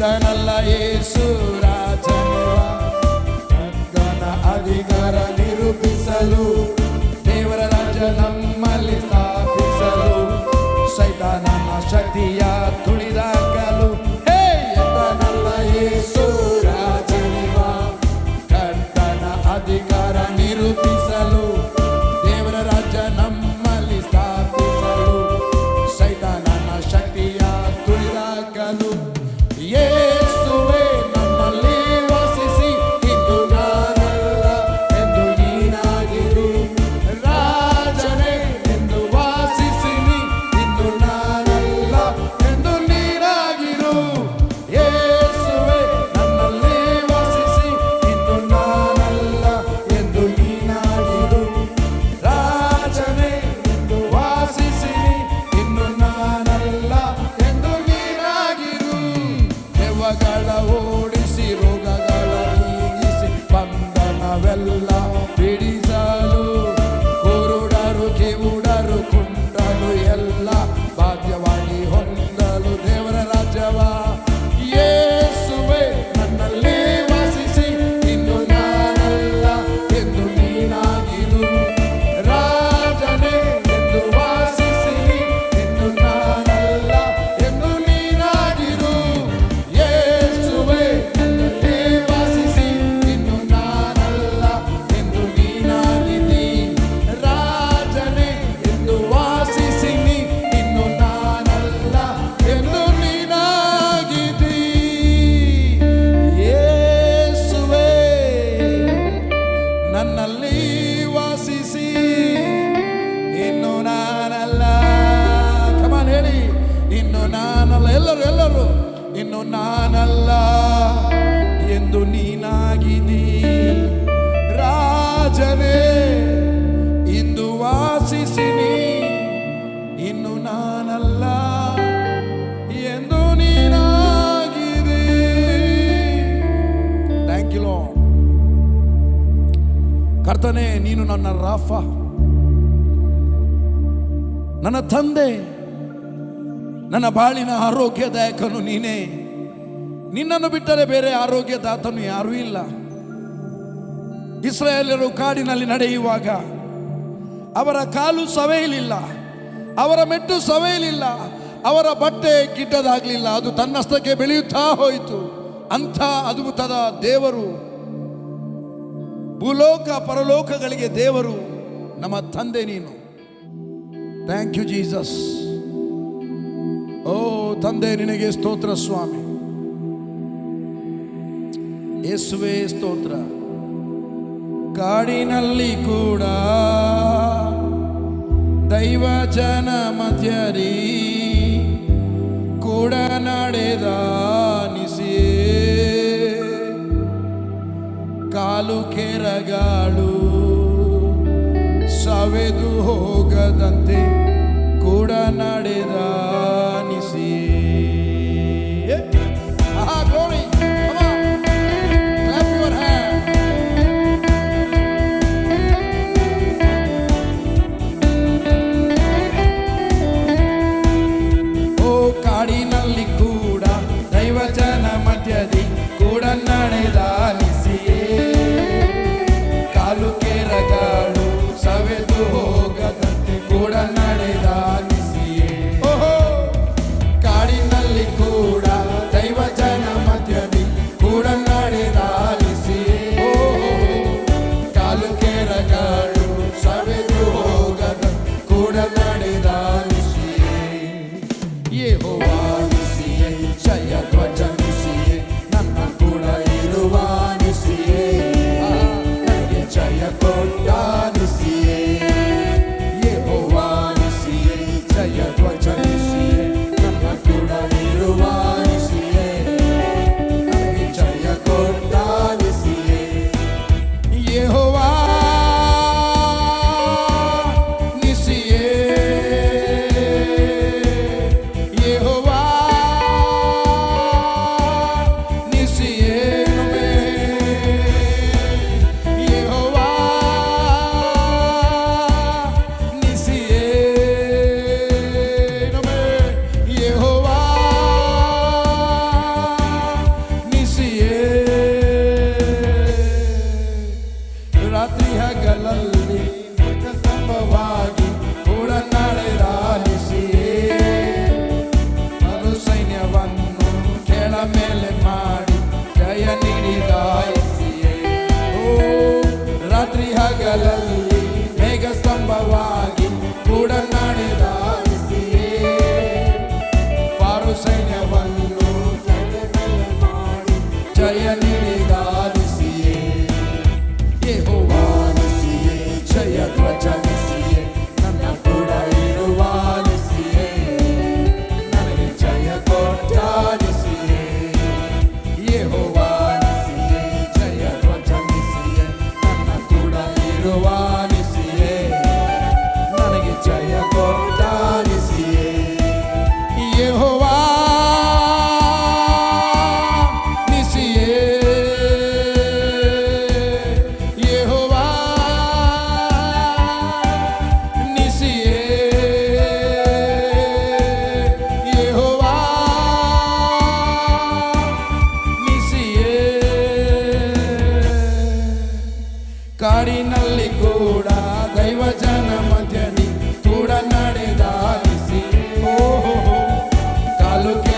ಎಂತನಲ್ಲ ಯೇಸು ರಾಜನಿವ, ಕರ್ತನ ಅಧಿಕಾರ ನಿರೂಪಿಸಲು, ದೇವರ ರಾಜ್ಯ ನಮ್ಮಲ್ಲಿ ಸ್ಥಾಪಿಸಲು, ಸೈತಾನನ ಶಕ್ತಿಯ ತುಳಿದಾಕಲು. ಎಂತನಲ್ಲ ಯೇಸು ರಾಜನಿವ, ಕರ್ತನ ಅಧಿಕಾರ ನಿರೂಪಿಸಲು, ದೇವರ ರಾಜ್ಯ ನಮ್ಮಲ್ಲಿ ಸ್ಥಾಪಿಸಲು, ಸೈತಾನನ ಶಕ್ತಿಯ ತುಳಿದಾಕಲು. ಯೇಸುವೇ ನನ್ನಲ್ಲಿ ವಾಸಿಸಿ ಇಂದು ನಾನಲ್ಲ ಎಂದು ನೀನಾಗಿರು, ರಾಜನೇ ಎಂದು ವಾಸಿಸಿನಿ ಇಂದು ನಾನಲ್ಲ ಎಂದು ನೀನಾಗಿರು. ಯೇಸುವೇ ನನ್ನಲ್ಲಿ ವಾಸಿಸಿ ಇಂದು ನಾನಲ್ಲ ಎಂದು ನೀನಾಗಿರು, ರಾಜನೇ ಎಂದು ವಾಸಿಸಿನಿ ಇನ್ನು ನಾನಲ್ಲ ಎಂದು ನೀನಾಗಿರು. ದೆವ್ವಗಳ ಓಡಿಸಿ ರೋಗಗಳ ನೀಗಿಸಿ ಬಂಧನವೆಲ್ಲ ಬಿಡಿಸಲು, ಕುರುಡರು ಕಿವುಡರು ಕುಂಟರು ಎಲ್ಲ ಬಾಧ್ಯವಾಗಿ ಹೊಂದಲು ದೇವರ ರಾಜ್ಯವ. ಯೇಸುವೇ ನನ್ನಲ್ಲಿ ವಾಸಿಸಿ ಇನ್ನು ನಾನಲ್ಲ ಎಂದು ನೀನಾಗಿರು, ರಾಜನೇ ಎಂದು ವಾಸಿಸಿ ಇನ್ನು ನಾನಲ್ಲ ಎಂದು ನೀನಾಗಿರು. ಯೇಸುವೇ ನನ್ನಲ್ಲಿ ವಾಸಿಸಿ ಇನ್ನು ನಾನಲ್ಲ ಎಂದು ನೀನಾಗಿದ್ದೀ, ರಾಜನೇ ಎಂದು ವಾಸಿಸಿನಿ ಇನ್ನು ನಾನಲ್ಲ ಎಂದು ನೀನಾಗಿದ್ದೀ. ಯೇಸುವೇ ನನ್ನಲ್ಲಿ ವಾಸಿಸಿ ಇನ್ನು ನಾನಲ್ಲ. ಕಮಾನ್ ಹೇಳಿ, ಇನ್ನು ನಾನಲ್ಲ. ಎಲ್ಲರೂ ಇನ್ನು ನಾನಲ್ಲ ಎಂದು ನೀನಾಗಿದ್ದೀ, ರಾಜನೇ ಇಂದು ವಾಸಿಸಿನಿ ಇನ್ನು ನಾನಲ್ಲ ಎಂದು ನೀನಾಗಿದ್ದೀ. Thank you lord. ಕರ್ತನೇ, ನೀನು ನನ್ನ ರಾಫ, ನನ್ನ ತಂದೆ, ನನ್ನ ಬಾಳಿನ ಆರೋಗ್ಯದಾಯಕನು ನೀನೇ. ನಿನ್ನನ್ನು ಬಿಟ್ಟರೆ ಬೇರೆ ಆರೋಗ್ಯದಾತನು ಯಾರೂ ಇಲ್ಲ. ಇಸ್ರಾಯೇಲರು ಕಾಡಿನಲ್ಲಿ ನಡೆಯುವಾಗ ಅವರ ಕಾಲು ಸವೆಯಲಿಲ್ಲ, ಅವರ ಮೆಟ್ಟು ಸವೆಯಲಿಲ್ಲ, ಅವರ ಬಟ್ಟೆ ಗಿಡ್ಡದಾಗಲಿಲ್ಲ, ಅದು ತನ್ನಷ್ಟಕ್ಕೆ ಬೆಳೆಯುತ್ತಾ ಹೋಯಿತು. ಅಂಥ ಅದ್ಭುತದ ದೇವರು, ಭೂಲೋಕ ಪರಲೋಕಗಳಿಗೆ ದೇವರು ನಮ್ಮ ತಂದೆ ನೀನು. Thank you Jesus. ಓ ತಂದೆ, ನಿನಗೆ ಸ್ತೋತ್ರ ಸ್ವಾಮಿ. ಯೇಸುವೇ ಸ್ತೋತ್ರ. ಕಾಡಿನಲ್ಲಿ ಕೂಡ ದೈವ ಜನ ಮಧ್ಯರಿ ಕೂಡ ನಡೆದ ನಿಸಿಯೇ, ಕಾಲು ಕೆರಗಾಳು ಸವೆದು ಹೋಗದಂತೆ ಕೂಡ ನಡೆದ ನಿಸಿಯೇ. Glory. Come on. Clap your hands. ಓ ಕಾಡಿನಲ್ಲಿ ಕೂಡ ದೈವಜನ ಮಧ್ಯದಿ ಕೂಡ ನಡೆದ ನಿಸಿಯೇ, ಕಾಲು ಕೆರಗಾಳು ಸವೆದು ಹೋಗದಂತೆ ಕೂಡ ನಡೆದ ನಿಸಿಯೇ. ಓಹೋ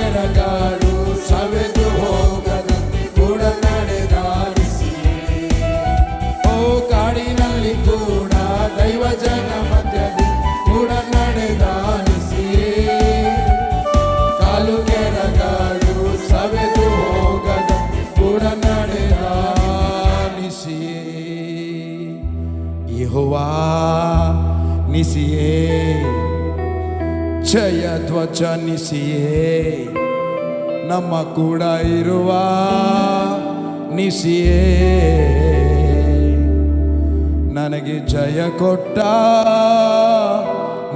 ಕೆರಗಾಡು ಸವೆದು ಹೋಗದಂತೆ ಕೂಡ ನಡೆದಾಡಿಸಿಯೇ. ಓ ಕಾಡಿನಲ್ಲಿ ಕೂಡ ದೈವ ಜನ ಮಧ್ಯದಲ್ಲಿ ಕೂಡ ನಡೆದಾಡಿಸಿಯೇ. ಕಾಲು ಕೆರಗಾಡು ಸವೆದು ಹೋಗದಂತೆ ಕೂಡ ನಡೆದಾಡಿಸಿಯೇ. ಯೆಹೋವಾ ನಿಸಿಯೇ, ಜಯ ಧ್ವಜ ನಿಸಿಯೇ, ನಮ್ಮ ಕೂಡ ಇರುವ ನಿಸಿಯೇ, ನನಗೆ ಜಯ ಕೊಟ್ಟ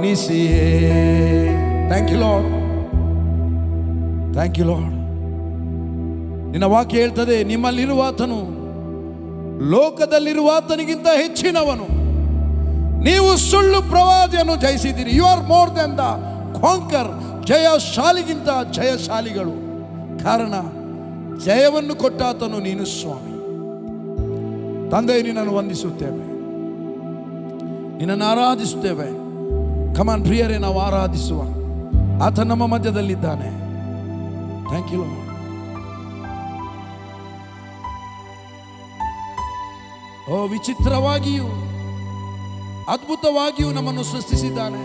ನಿಸಿಯೇ. Thank you lord, thank you lord. ನಿನ್ನ ವಾಕ್ಯ ಹೇಳ್ತದೆ, ನಿಮ್ಮಲ್ಲಿರುವ ಆತನು ಲೋಕದಲ್ಲಿರುವ ಆತನಿಗಿಂತ ಹೆಚ್ಚಿನವನು. ನೀವು ಸುಳ್ಳು ಪ್ರವಾದಿಯನ್ನು ಜಯಿಸಿದ್ದೀರಿ. You are more than the conqueror. ಜಯಶಾಲಿಗಿಂತ ಜಯಶಾಲಿಗಳು. ಕಾರಣ ಜಯವನ್ನು ಕೊಟ್ಟಾತನು ನೀನು ಸ್ವಾಮಿ. ತಂದೆ, ನಿನ್ನನ್ನು ವಂದಿಸುತ್ತೇವೆ, ನಿನ್ನನ್ನು ಆರಾಧಿಸುತ್ತೇವೆ. ಕಮಾನ್ ಪ್ರಿಯರೇ, ನಾವು ಆರಾಧಿಸುವ ಆತ ನಮ್ಮ ಮಧ್ಯದಲ್ಲಿದ್ದಾನೆ. Thank you lord. ಓ, ವಿಚಿತ್ರವಾಗಿಯೂ ಅದ್ಭುತವಾಗಿಯೂ ನಮ್ಮನ್ನು ಸೃಷ್ಟಿಸಿದ್ದಾನೆ.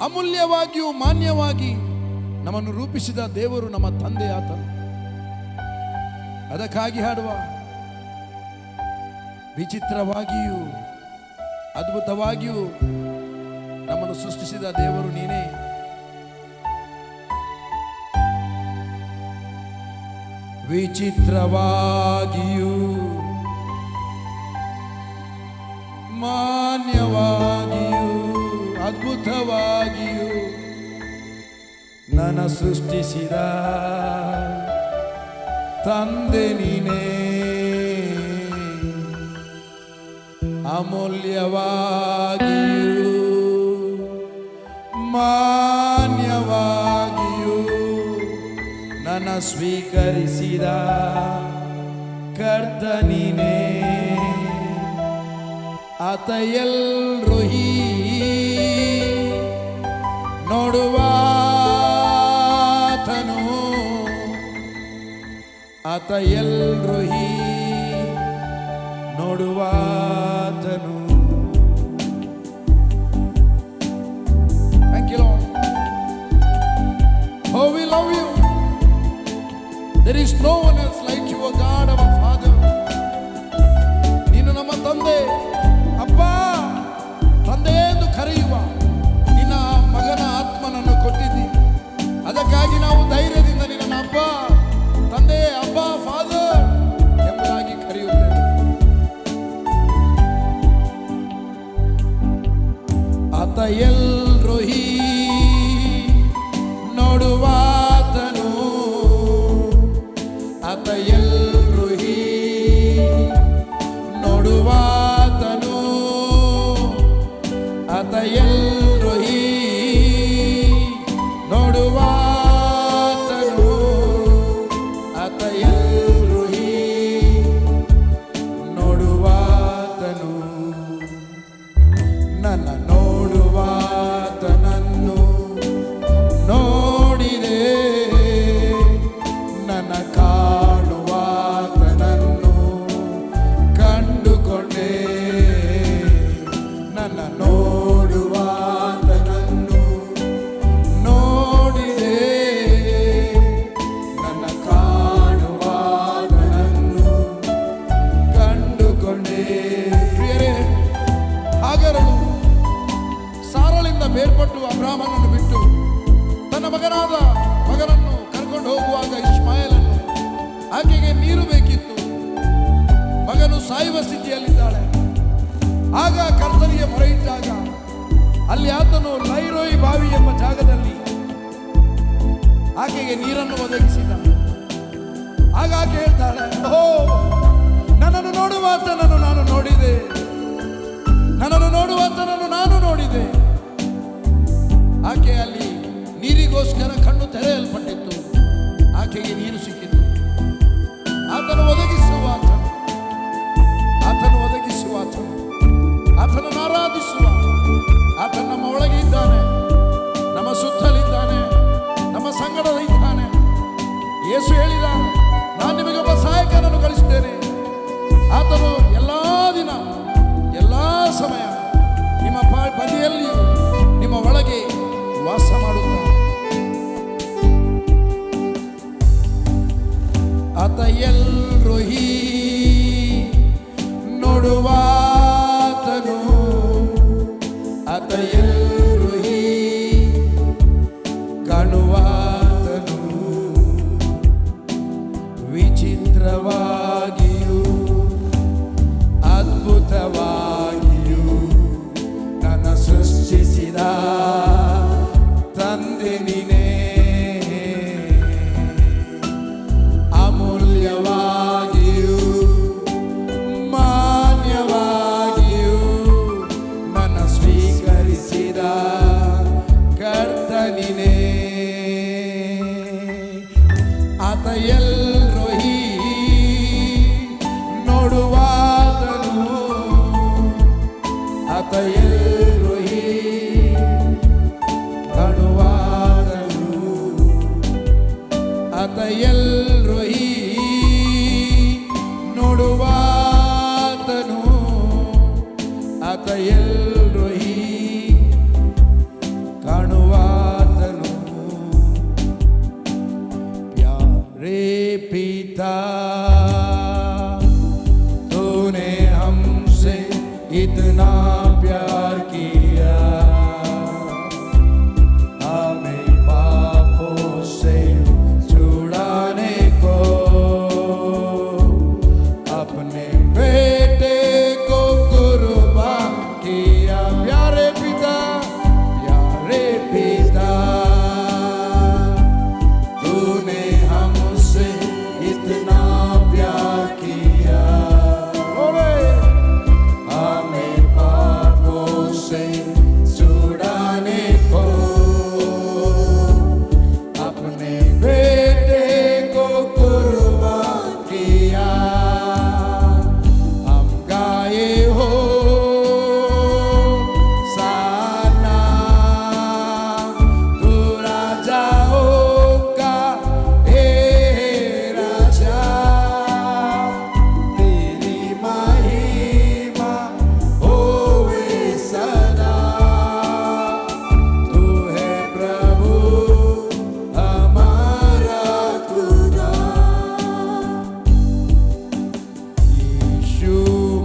ಅಮೂಲ್ಯವಾಗಿಯೂ ಮಾನ್ಯವಾಗಿ ನಮ್ಮನ್ನು ರೂಪಿಸಿದ ದೇವರು ನಮ್ಮ ತಂದೆ ಆತನು. ಅದಕ್ಕಾಗಿ ಹಾಡುವ, ವಿಚಿತ್ರವಾಗಿಯೂ ಅದ್ಭುತವಾಗಿಯೂ ನಮ್ಮನ್ನು ಸೃಷ್ಟಿಸಿದ ದೇವರು ನೀನೇ. ವಿಚಿತ್ರವಾಗಿಯೂ ಮಾನ್ಯವಾಗಿಯೂ ಅದ್ಭುತವಾಗಿಯೂ ನನ್ನ ಸೃಷ್ಟಿಸಿದ ತಂದೆ ನೀನೇ. ಅಮೂಲ್ಯವಾಗಿಯೂ ಮಾನ್ಯವಾಗಿಯೂ ನನ್ನ ಸ್ವೀಕರಿಸಿದ ಕರ್ತ ನೀನೇ. ಆತ ಎಲ್ರೋಹಿ, ನೋಡುವಾತನು. ಆತ ಎಲ್ರೋಹಿ, ನೋಡುವಾತನು. Thank you lord. Oh, we love you. There is no one else like you, O God, our Father. ನೀನು ನಮ್ಮ ತಂದೆ, ಅಪ್ಪ. ತಂದೆ ಎಂದು ಕರೆಯುವ ನಿನ್ನ ಮಗನ ಆತ್ಮನನ್ನು ಕೊಟ್ಟಿದ್ದಿ. ಅದಕ್ಕಾಗಿ ನಾವು ಧೈರ್ಯದಿಂದ ನಿನ್ನ ಅಪ್ಪ, ತಂದೆ, ಅಪ್ಪ, ಫಾದರ್ ಎಂಬುದಾಗಿ ಕರೆಯುತ್ತೇವೆ. ಆತ ಎಲ್ರೋಹಿ, ನೋಡುವಾತನು. ಆತ ಎಲ್ರೋಹಿ, ನೋಡುವಾತನು. ಆತ ಎಲ್ರೋಹಿ, ನೋಡುವಾತನು. ಆತ ಎಲ್ರೋಹಿ, ನೋಡುವಾತನು. ನನ್ನ ನೋಡುವಾತನನ್ನು ನೋಡಿದೆ, ನನ್ನ ಕಾಣುವಾತನನ್ನು ಕಂಡುಕೊಂಡೆ. ನನ್ನ ನೋಡುವಾತನನ್ನು ನೋಡಿದೆ, ನನ್ನ ಕಾಣುವಾತನನ್ನು ಕಂಡುಕೊಂಡೆ. ಪ್ರಿಯರೇ, ಹಾಗರಳು ಸಾರಳಿಂದ ಬೇರ್ಪಟ್ಟು ಅಬ್ರಾಮನನ್ನು ಬಿಟ್ಟು ತನ್ನ ಮಗನನ್ನು ಕರ್ಕೊಂಡು ಹೋಗುವಾಗ ಇಷ್ಮಾಯೇಲನ್ನು, ಆಕೆಗೆ ನೀರು ಬೇಕಿತ್ತು. ಮಗನು ಸಾಯುವ ಸ್ಥಿತಿಯಲ್ಲಿದ್ದಾಳೆ. ಆಗ ಕರ್ತನಿಗೆ ಮೊರೆ ಇಟ್ಟಾಗ ಅಲ್ಲಿ ಆತನು ಲೈರೋಯಿ ಬಾವಿ ಎಂಬ ಜಾಗದಲ್ಲಿ ಆಕೆಗೆ ನೀರನ್ನು ಒದಗಿಸಿದ. ಆಗ ಆಕೆ ಹೇಳ್ತಾಳೆ, ಓ, ನನ್ನನ್ನು ನೋಡುವಾತನನ್ನು ನಾನು ನೋಡಿದೆ, ನನ್ನನ್ನು ನೋಡುವಾತನನ್ನು ನಾನು ನೋಡಿದೆ. ಆಕೆ ಅಲ್ಲಿ ನೀರಿಗೋಸ್ಕರ ಕಣ್ಣು ತೆರೆಯಲ್ಪಟ್ಟಿತ್ತು. ಆಕೆಗೆ ನೀರು ಸಿಕ್ಕಿತು. ಆತನು ಒದಗಿಸುವಾತನು, ಆತನನ್ನು ಆರಾಧಿಸುವ ಆತನು ನಮ್ಮ ಒಳಗೆ ಇದ್ದಾನೆ, ನಮ್ಮ ಸುತ್ತಲಿದ್ದಾನೆ, ನಮ್ಮ ಸಂಗಡ ಯೇಸು ಹೇಳಿದ, ನಾನು ನಿಮಗೆ ಒಬ್ಬ ಸಹಾಯಕನನ್ನು ಕಳಿಸುತ್ತೇನೆ. ಆತನು ಎಲ್ಲ ದಿನ ಎಲ್ಲ ಸಮಯ ನಿಮ್ಮ ಬದಿಯಲ್ಲಿಯೂ ನಿಮ್ಮ ಒಳಗೆ ವಾಸ ಮಾಡುತ್ತಾನೆ. ಆತ ಎಲ್ರೋಹಿ ನೋಡುವಾತನು, ಆತ ಎಲ್ರೋಹಿ ಕಾಣುವಾತನು. ವಿಚಿತ್ರವಾಗಿಯೂ ಅದ್ಭುತವಾಗಿಯೂ ನನ್ನ ಸೃಷ್ಟಿಸಿದ ತಂದೆ ನೀನೇ. ಅಮೂಲ್ಯವಾಗಿಯೂ ಮಾನ್ಯವಾಗಿಯೂ ನನ್ನ ಸ್ವೀಕರಿಸಿದ ಕರ್ತ ನೀನೇ. ಆತ ಎಲ್ರೋಹಿ ನೋಡುವಾತನು, ಆತ ಎಲ್ರೋಹಿ ಕಾಣುವಾತನು, ಆತ ಎಲ್ರೋಹಿ ನೋಡುವಾತನು, ಆತ ಎಲ್ರೋಹಿ ಕಾಣುವಾತನು. प्यारे पिता, तूने हमसे इतना प्यार किया, हमें पापों से छुड़ाने को अपने बेटे को कुर्बान किया. प्यारे पिता, प्यारे पिता, तूने हमसे इतना प्यार किया, हमें पापों से छुड़ाने को अपने बेटे को कुर्बान किया. हम गाए हो साना, तू राजाओं का हे राजा, तेरी महिमा होवे सदा. तू है प्रभु हमारा खुदा. यीशु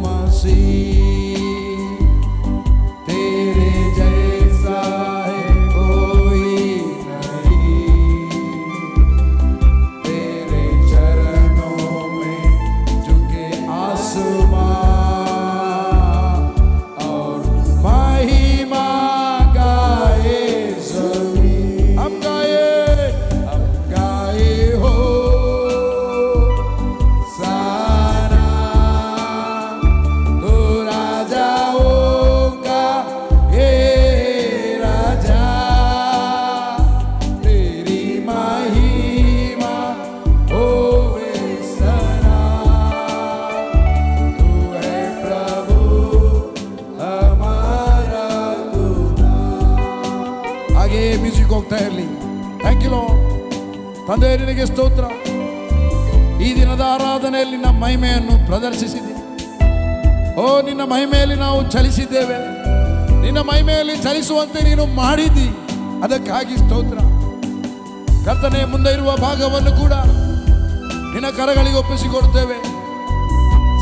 मसीह, तेरे जैसा है कोई नहीं. तेरे चरणों में झुके आसमां और महिमा गाए ज़मीन. हम गाए हो सारा, तू राजाओं का हे राजा, तेरी महिमा होवे सदा. तू है प्रभु हमारा खुदा. ಹಾಗೆ ಮ್ಯೂಸಿಕ್ ಹೋಗ್ತಾ ಇರಲಿ. Thank you Lord. ತಂದೆ ನಿನಗೆ ಸ್ತೋತ್ರ. ಈ ದಿನದ ಆರಾಧನೆಯಲ್ಲಿ ನಮ್ಮ ಮಹಿಮೆಯನ್ನು ಪ್ರದರ್ಶಿಸಿದೆ. ಓ, ನಿನ್ನ ಮಹಿಮೆಯಲ್ಲಿ ನಾವು ಚಲಿಸಿದ್ದೇವೆ. ನಿನ್ನ ಮಹಿಮೆಯಲ್ಲಿ ಚಲಿಸುವಂತೆ ನೀನು ಮಾಡಿದ್ದಿ, ಅದಕ್ಕಾಗಿ ಸ್ತೋತ್ರ. ಕರ್ತನೆ, ಮುಂದೆ ಇರುವ ಭಾಗವನ್ನು ಕೂಡ ನಿನ್ನ ಕರಗಳಿಗೆ ಒಪ್ಪಿಸಿಕೊಡ್ತೇವೆ.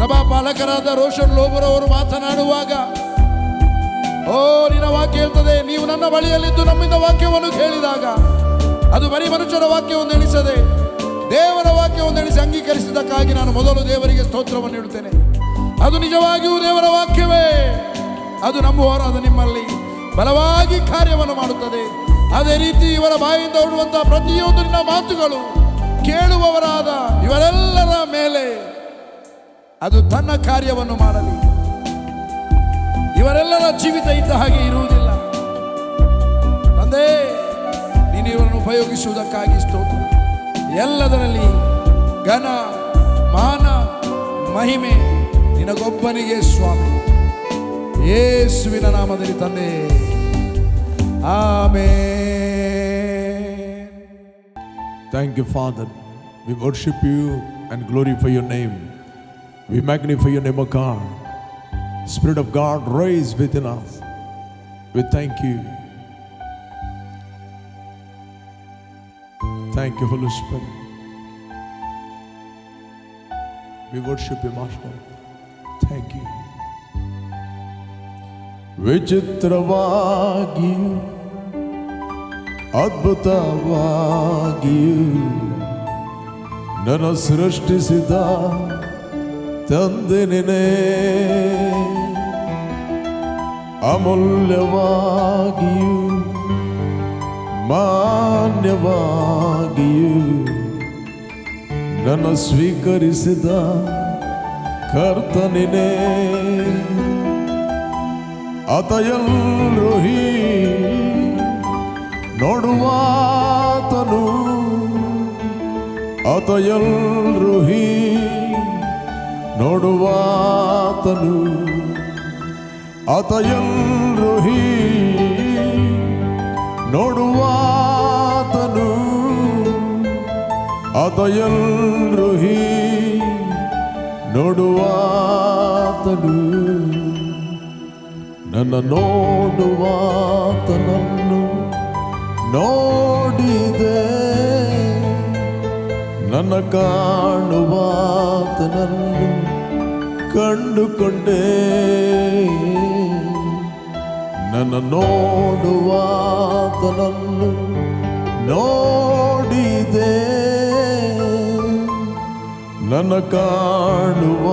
ಸಭಾಪಾಲಕರಾದ ರೋಷನ್ ಲೋಬರ್ ಅವರು ಮಾತನಾಡುವಾಗ, ಓ, ನಿನ್ನ ವಾಕ್ಯ ಹೇಳ್ತದೆ, ನೀವು ನನ್ನ ಬಳಿಯಲ್ಲಿದ್ದು ನಮ್ಮಿಂದ ವಾಕ್ಯವನ್ನು ಕೇಳಿದಾಗ ಅದು ಬರೀ ಮನುಷ್ಯರ ವಾಕ್ಯವನ್ನು ಎಣಿಸದೆ ದೇವರ ವಾಕ್ಯವನ್ನು ಎಣಿಸಿ ಅಂಗೀಕರಿಸಿದ್ದಕ್ಕಾಗಿ ನಾನು ಮೊದಲು ದೇವರಿಗೆ ಸ್ತೋತ್ರವನ್ನು ನೀಡುತ್ತೇನೆ. ಅದು ನಿಜವಾಗಿಯೂ ದೇವರ ವಾಕ್ಯವೇ. ಅದು ನಂಬುವವರಾದ ನಿಮ್ಮಲ್ಲಿ ಬಲವಾಗಿ ಕಾರ್ಯವನ್ನು ಮಾಡುತ್ತದೆ. ಅದೇ ರೀತಿ ಇವರ ಬಾಯಿಂದ ಹೊರಡುವಂತಹ ಪ್ರತಿಯೊಂದು ನಿನ್ನ ಮಾತುಗಳು ಕೇಳುವವರಾದ ಇವರೆಲ್ಲರ ಮೇಲೆ ಅದು ತನ್ನ ಕಾರ್ಯವನ್ನು ಮಾಡಲಿ. ಇವರೆಲ್ಲರ ಜೀವಿತ ಇದ್ದ ಹಾಗೆ ಇರುವುದಿಲ್ಲ. ತಂದೆ, ನೀನು ಇವರನ್ನು ಉಪಯೋಗಿಸುವುದಕ್ಕಾಗಿ ಸ್ತೋತ್ರ. ಎಲ್ಲದರಲ್ಲಿ ಘನ ಮಾನ ಮಹಿಮೆ ನಿನಗೊಬ್ಬನಿಗೆ ಸ್ವಾಮಿ. ಯೇಸುವಿನ ನಾಮದಲ್ಲಿ ತಂದೆ, amen. Thank you, Father. We worship you and glorify your name. We magnify your name, O God. Spirit of God, rise within us. We thank you. Thank you, Holy Spirit. We worship you, Master. Thank you. ವಿಚಿತ್ರವಾಗಿಯೂ ಅದ್ಭುತವಾಗಿಯೂ ನನ್ನ ಸೃಷ್ಟಿಸಿದ ತಂದೆ ನೀನೇ, ಅಮೂಲ್ಯವಾಗಿಯೂ ಮಾನ್ಯವಾಗಿಯೂ ನನ್ನ ಸ್ವೀಕರಿಸಿದ ಕರ್ತನಿನೇ. ಆತ ಎಲ್ರೋಹಿ ನೋಡುವಾತನು, ಆತ ಎಲ್ರೋಹಿ ನೋಡುವಾತನು, ಆತ ಎಲ್ರೋಹಿ ನೋಡುವಾತನು, ಆತ ಎಲ್ರೋಹಿ ನೋಡುವಾತನು. ನನ್ನ ನೋಡುವಾತನನ್ನು ನೋಡಿದೆ, ನನ್ನ ಕಾಣುವಾತನನ್ನು ಕಂಡುಕೊಂಡೆ. ನನ್ನ ನೋಡುವಾತನನ್ನು ನೋಡಿದೆ, ನನ್ನ ಕಾಣುವಾತನನ್ನು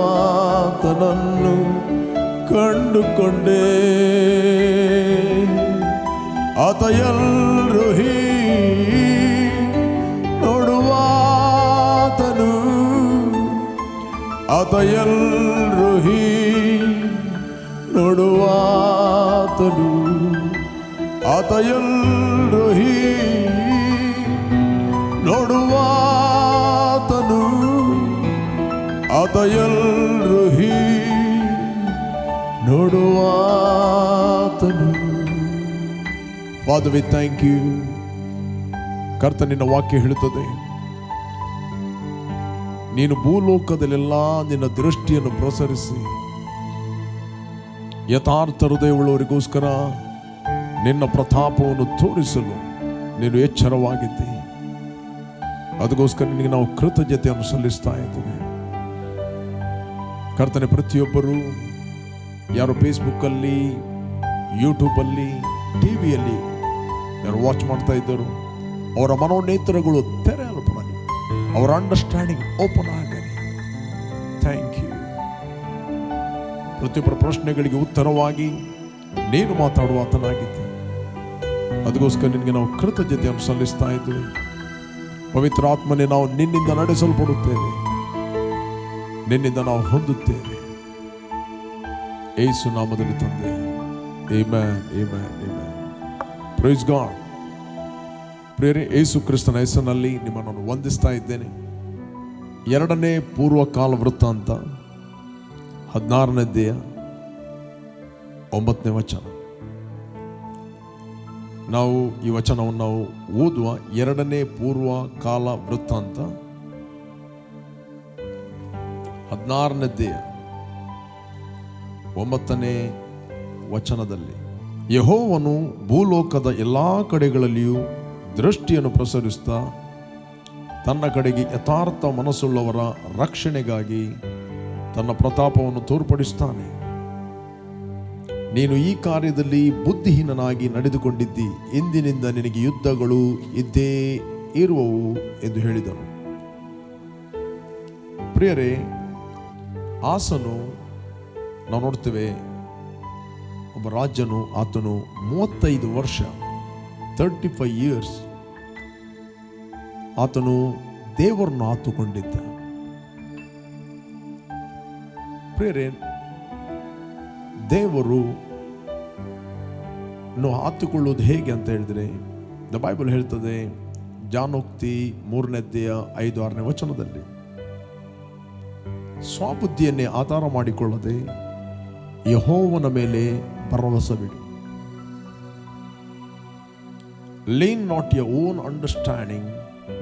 ಕಂಡುಕೊಂಡೆ. ಆತ ಎಲ್ರೋಹಿ ನೋಡುವಾತನು, ಆತ ಎಲ್ರೋಹಿ ನೋಡುವಾತನು, ಆತ ಎಲ್ರೋಹಿ ನೋಡುವಾತನು, ಆತ El Roi ನೋಡುವಾತನು. Father, we thank you. ಕರ್ತ, ನಿನ್ನ ವಾಕ್ಯ ಹೇಳುತ್ತದೆ, ನೀನು ಭೂಲೋಕದಲ್ಲೆಲ್ಲ ನಿನ್ನ ದೃಷ್ಟಿಯನ್ನು ಪ್ರಸರಿಸಿ ಯಥಾರ್ಥ ಹೃದಯವುಳ್ಳವರಿಗೋಸ್ಕರ ನಿನ್ನ ಪ್ರತಾಪವನ್ನು ತೋರಿಸಲು ನೀನು ಎಚ್ಚರವಾಗಿದ್ದೆ. ಅದಕ್ಕೋಸ್ಕರ ನಿನಗೆ ನಾವು ಕೃತಜ್ಞತೆಯನ್ನು ಸಲ್ಲಿಸ್ತಾ ಇದ್ದೇವೆ. ಕರ್ತನೆ, ಪ್ರತಿಯೊಬ್ಬರು ಯಾರು ಫೇಸ್ಬುಕ್ಕಲ್ಲಿ, ಯೂಟ್ಯೂಬಲ್ಲಿ, ಟಿವಿಯಲ್ಲಿ ಯಾರು ವಾಚ್ ಮಾಡ್ತಾ ಇದ್ದರು, ಅವರ ಮನೋನೇತ್ರಗಳು ತೆರೆಯಲ್ಪಡಲಿ, ಅವರ ಅಂಡರ್ಸ್ಟ್ಯಾಂಡಿಂಗ್ ಓಪನ್ ಆಗಲಿ. Thank you. ಪ್ರತಿಯೊಬ್ಬರ ಪ್ರಶ್ನೆಗಳಿಗೆ ಉತ್ತರವಾಗಿ ನೀನು ಮಾತಾಡುವ ಆತನಾಗಿದ್ದೆ. ಅದಕ್ಕೋಸ್ಕರ ನಿನಗೆ ನಾವು ಕೃತಜ್ಞತೆಯನ್ನು ಸಲ್ಲಿಸ್ತಾ ಇದ್ದೇವೆ. ಪವಿತ್ರ ಆತ್ಮನೇ, ನಾವು ನಿನ್ನಿಂದ ನಡೆಸಲ್ಪಡುತ್ತೇವೆ, ನಿನ್ನಿಂದ ನಾವು ಹೊಂದುತ್ತೇವೆ. ಯೇಸು ನಾಮದಲ್ಲಿ ತಂದೆ, amen, amen, amen. Praise God. ಪ್ರಿಯರೇ, ಯೇಸು ಕ್ರಿಸ್ತನ ಹೆಸರಿನಲ್ಲಿ ನಿಮ್ಮನ್ನು ವಂದಿಸ್ತಾ ಇದ್ದೇನೆ. 2ನೇ ಪೂರ್ವಕಾಲ ವೃತ್ತಾಂತ 16ನೇ ಅಧ್ಯಾಯ 9ನೇ ವಚನ. ನಾವು ಈ ವಚನವನ್ನು ನಾವು ಓದುವ 2ನೇ ಪೂರ್ವಕಾಲ ವೃತ್ತಾಂತ 16ನೇ ಅಧ್ಯಾಯ 9ನೇ ವಚನದಲ್ಲಿ, ಯೆಹೋವನು ಭೂಲೋಕದ ಎಲ್ಲ ಕಡೆಗಳಲ್ಲಿಯೂ ದೃಷ್ಟಿಯನ್ನು ಪ್ರಸರಿಸ್ತಾ ತನ್ನ ಕಡೆಗೆ ಯಥಾರ್ಥ ಮನಸ್ಸುಳ್ಳವರ ರಕ್ಷಣೆಗಾಗಿ ತನ್ನ ಪ್ರತಾಪವನ್ನು ತೋರ್ಪಡಿಸ್ತಾನೆ. ನೀನು ಈ ಕಾರ್ಯದಲ್ಲಿ ಬುದ್ಧಿಹೀನನಾಗಿ ನಡೆದುಕೊಂಡಿದ್ದಿ, ಇಂದಿನಿಂದ ನಿನಗೆ ಯುದ್ಧಗಳು ಇದ್ದೇ ಇರುವವು ಎಂದು ಹೇಳಿದನು. ಪ್ರಿಯರೇ, ಆಸನು ನಾವು ನೋಡ್ತೇವೆ, ಒಬ್ಬ ರಾಜನು, ಆತನು 35 ವರ್ಷ 35 years ಆತನು ದೇವರನ್ನು ಆತುಕೊಂಡಿದ್ದ. ಪ್ರಿಯರೇ, ದೇವರು ಆತುಕೊಳ್ಳುವುದು ಹೇಗೆ ಅಂತ ಹೇಳಿದ್ರೆ, ದ ಬೈಬಲ್ ಹೇಳ್ತದೆ, ಜಾನೋಕ್ತಿ 3ನೇ ಅಧ್ಯಾಯ 5-6ನೇ ವಚನದಲ್ಲಿ, ಸ್ವಬುದ್ಧಿಯನ್ನೇ ಆಧಾರ ಮಾಡಿಕೊಳ್ಳದೆ ಯೆಹೋವನ ಮೇಲೆ ಭರವಸವಿಡು. Lean not your own understanding,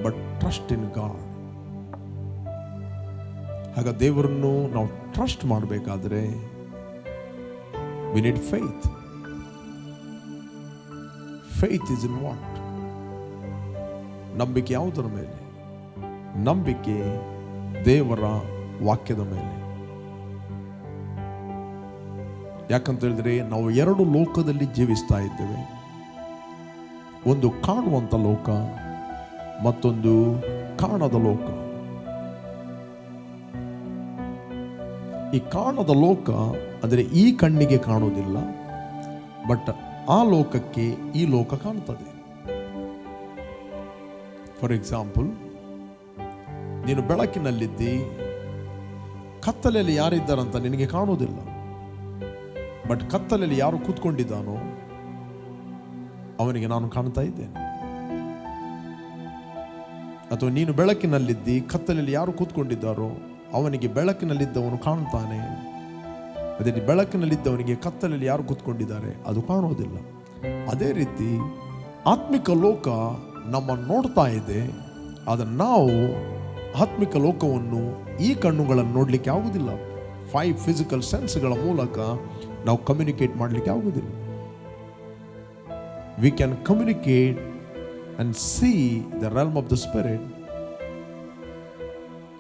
but trust in God. ಆಗ ದೇವರನ್ನು ನಾವು ಟ್ರಸ್ಟ್ ಮಾಡಬೇಕಾದ್ರೆ we need faith. Faith is in what? ನಂಬಿಕೆ ಯಾವುದರ ಮೇಲೆ? ನಂಬಿಕೆ ದೇವರ ವಾಕ್ಯದ ಮೇಲೆ. ಯಾಕಂತ ಹೇಳಿದ್ರೆ ನಾವು ಎರಡು ಲೋಕದಲ್ಲಿ ಜೀವಿಸ್ತಾ ಇದ್ದೇವೆ. ಒಂದು ಕಾಣುವಂಥ ಲೋಕ, ಮತ್ತೊಂದು ಕಾಣದ ಲೋಕ. ಈ ಕಾಣದ ಲೋಕ ಅಂದರೆ ಈ ಕಣ್ಣಿಗೆ ಕಾಣುವುದಿಲ್ಲ, ಬಟ್ ಆ ಲೋಕಕ್ಕೆ ಈ ಲೋಕ ಕಾಣ್ತದೆ. ಫಾರ್ ಎಕ್ಸಾಂಪಲ್, ನೀನು ಬೆಳಕಿನಲ್ಲಿದ್ದಿ, ಕತ್ತಲೆಯಲ್ಲಿ ಯಾರಿದ್ದಾರಂತ ನಿನಗೆ ಕಾಣುವುದಿಲ್ಲ, ಬಟ್ ಕತ್ತಲೆಯಲ್ಲಿ ಯಾರು ಕೂತ್ಕೊಂಡಿದ್ದಾನೋ ಅವನಿಗೆ ನಾನು ಕಾಣ್ತಾ ಇದ್ದೇನೆ. ಅಥವಾ ನೀನು ಬೆಳಕಿನಲ್ಲಿದ್ದಿ, ಕತ್ತಲೆಯಲ್ಲಿ ಯಾರು ಕೂತ್ಕೊಂಡಿದ್ದಾರೋ ಅವನಿಗೆ ಬೆಳಕಿನಲ್ಲಿದ್ದವನು ಕಾಣ್ತಾನೆ. ಅದೇ ಬೆಳಕಿನಲ್ಲಿದ್ದವನಿಗೆ ಕತ್ತಲೆಯಲ್ಲಿ ಯಾರು ಕೂತ್ಕೊಂಡಿದ್ದಾರೆ ಅದು ಕಾಣುವುದಿಲ್ಲ. ಅದೇ ರೀತಿ ಆತ್ಮಿಕ ಲೋಕ ನಮ್ಮನ್ನು ನೋಡ್ತಾ ಇದೆ, ಆದರೆ ನಾವು ಆತ್ಮಿಕ ಲೋಕವನ್ನು ಈ ಕಣ್ಣುಗಳನ್ನು ನೋಡಲಿಕ್ಕೆ ಆಗುವುದಿಲ್ಲ. 5 ಫಿಸಿಕಲ್ ಸೆನ್ಸ್ಗಳ ಮೂಲಕ ನಾವು ಕಮ್ಯುನಿಕೇಟ್ ಮಾಡಲಿಕ್ಕೆ ಆಗುವುದಿಲ್ಲ. We can communicate and see the realm of the spirit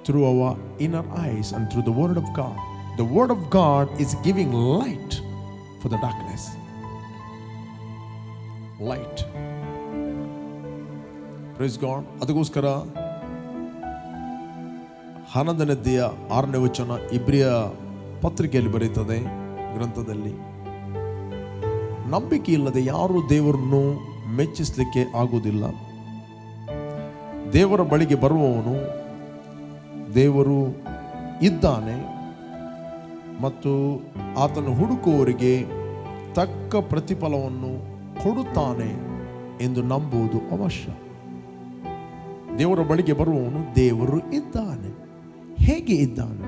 through our inner eyes and through the word of God. The word of God is giving light for the darkness. Light. Praise God. ಅದಕ್ಕೋಸ್ಕರ 11ನೇ ಅಧ್ಯಾಯ 6ನೇ ವಚನ ಇಬ್ರಿಯ ಪತ್ರಿಕೆಯಲ್ಲಿ ಬರೆಯುತ್ತದೆ ಗ್ರಂಥದಲ್ಲಿ, ನಂಬಿಕೆ ಇಲ್ಲದೆ ಯಾರು ದೇವರನ್ನು ಮೆಚ್ಚಿಸಲಿಕ್ಕೆ ಆಗುವುದಿಲ್ಲ. ದೇವರ ಬಳಿಗೆ ಬರುವವನು ದೇವರು ಇದ್ದಾನೆ ಮತ್ತು ಆತನು ಹುಡುಕುವವರಿಗೆ ತಕ್ಕ ಪ್ರತಿಫಲವನ್ನು ಕೊಡುತ್ತಾನೆ ಎಂದು ನಂಬುವುದು ಅವಶ್ಯ. ದೇವರ ಬಳಿಗೆ ಬರುವವನು ದೇವರು ಇದ್ದಾನೆ. ಹೇಗೆ ಇದ್ದಾನೆ?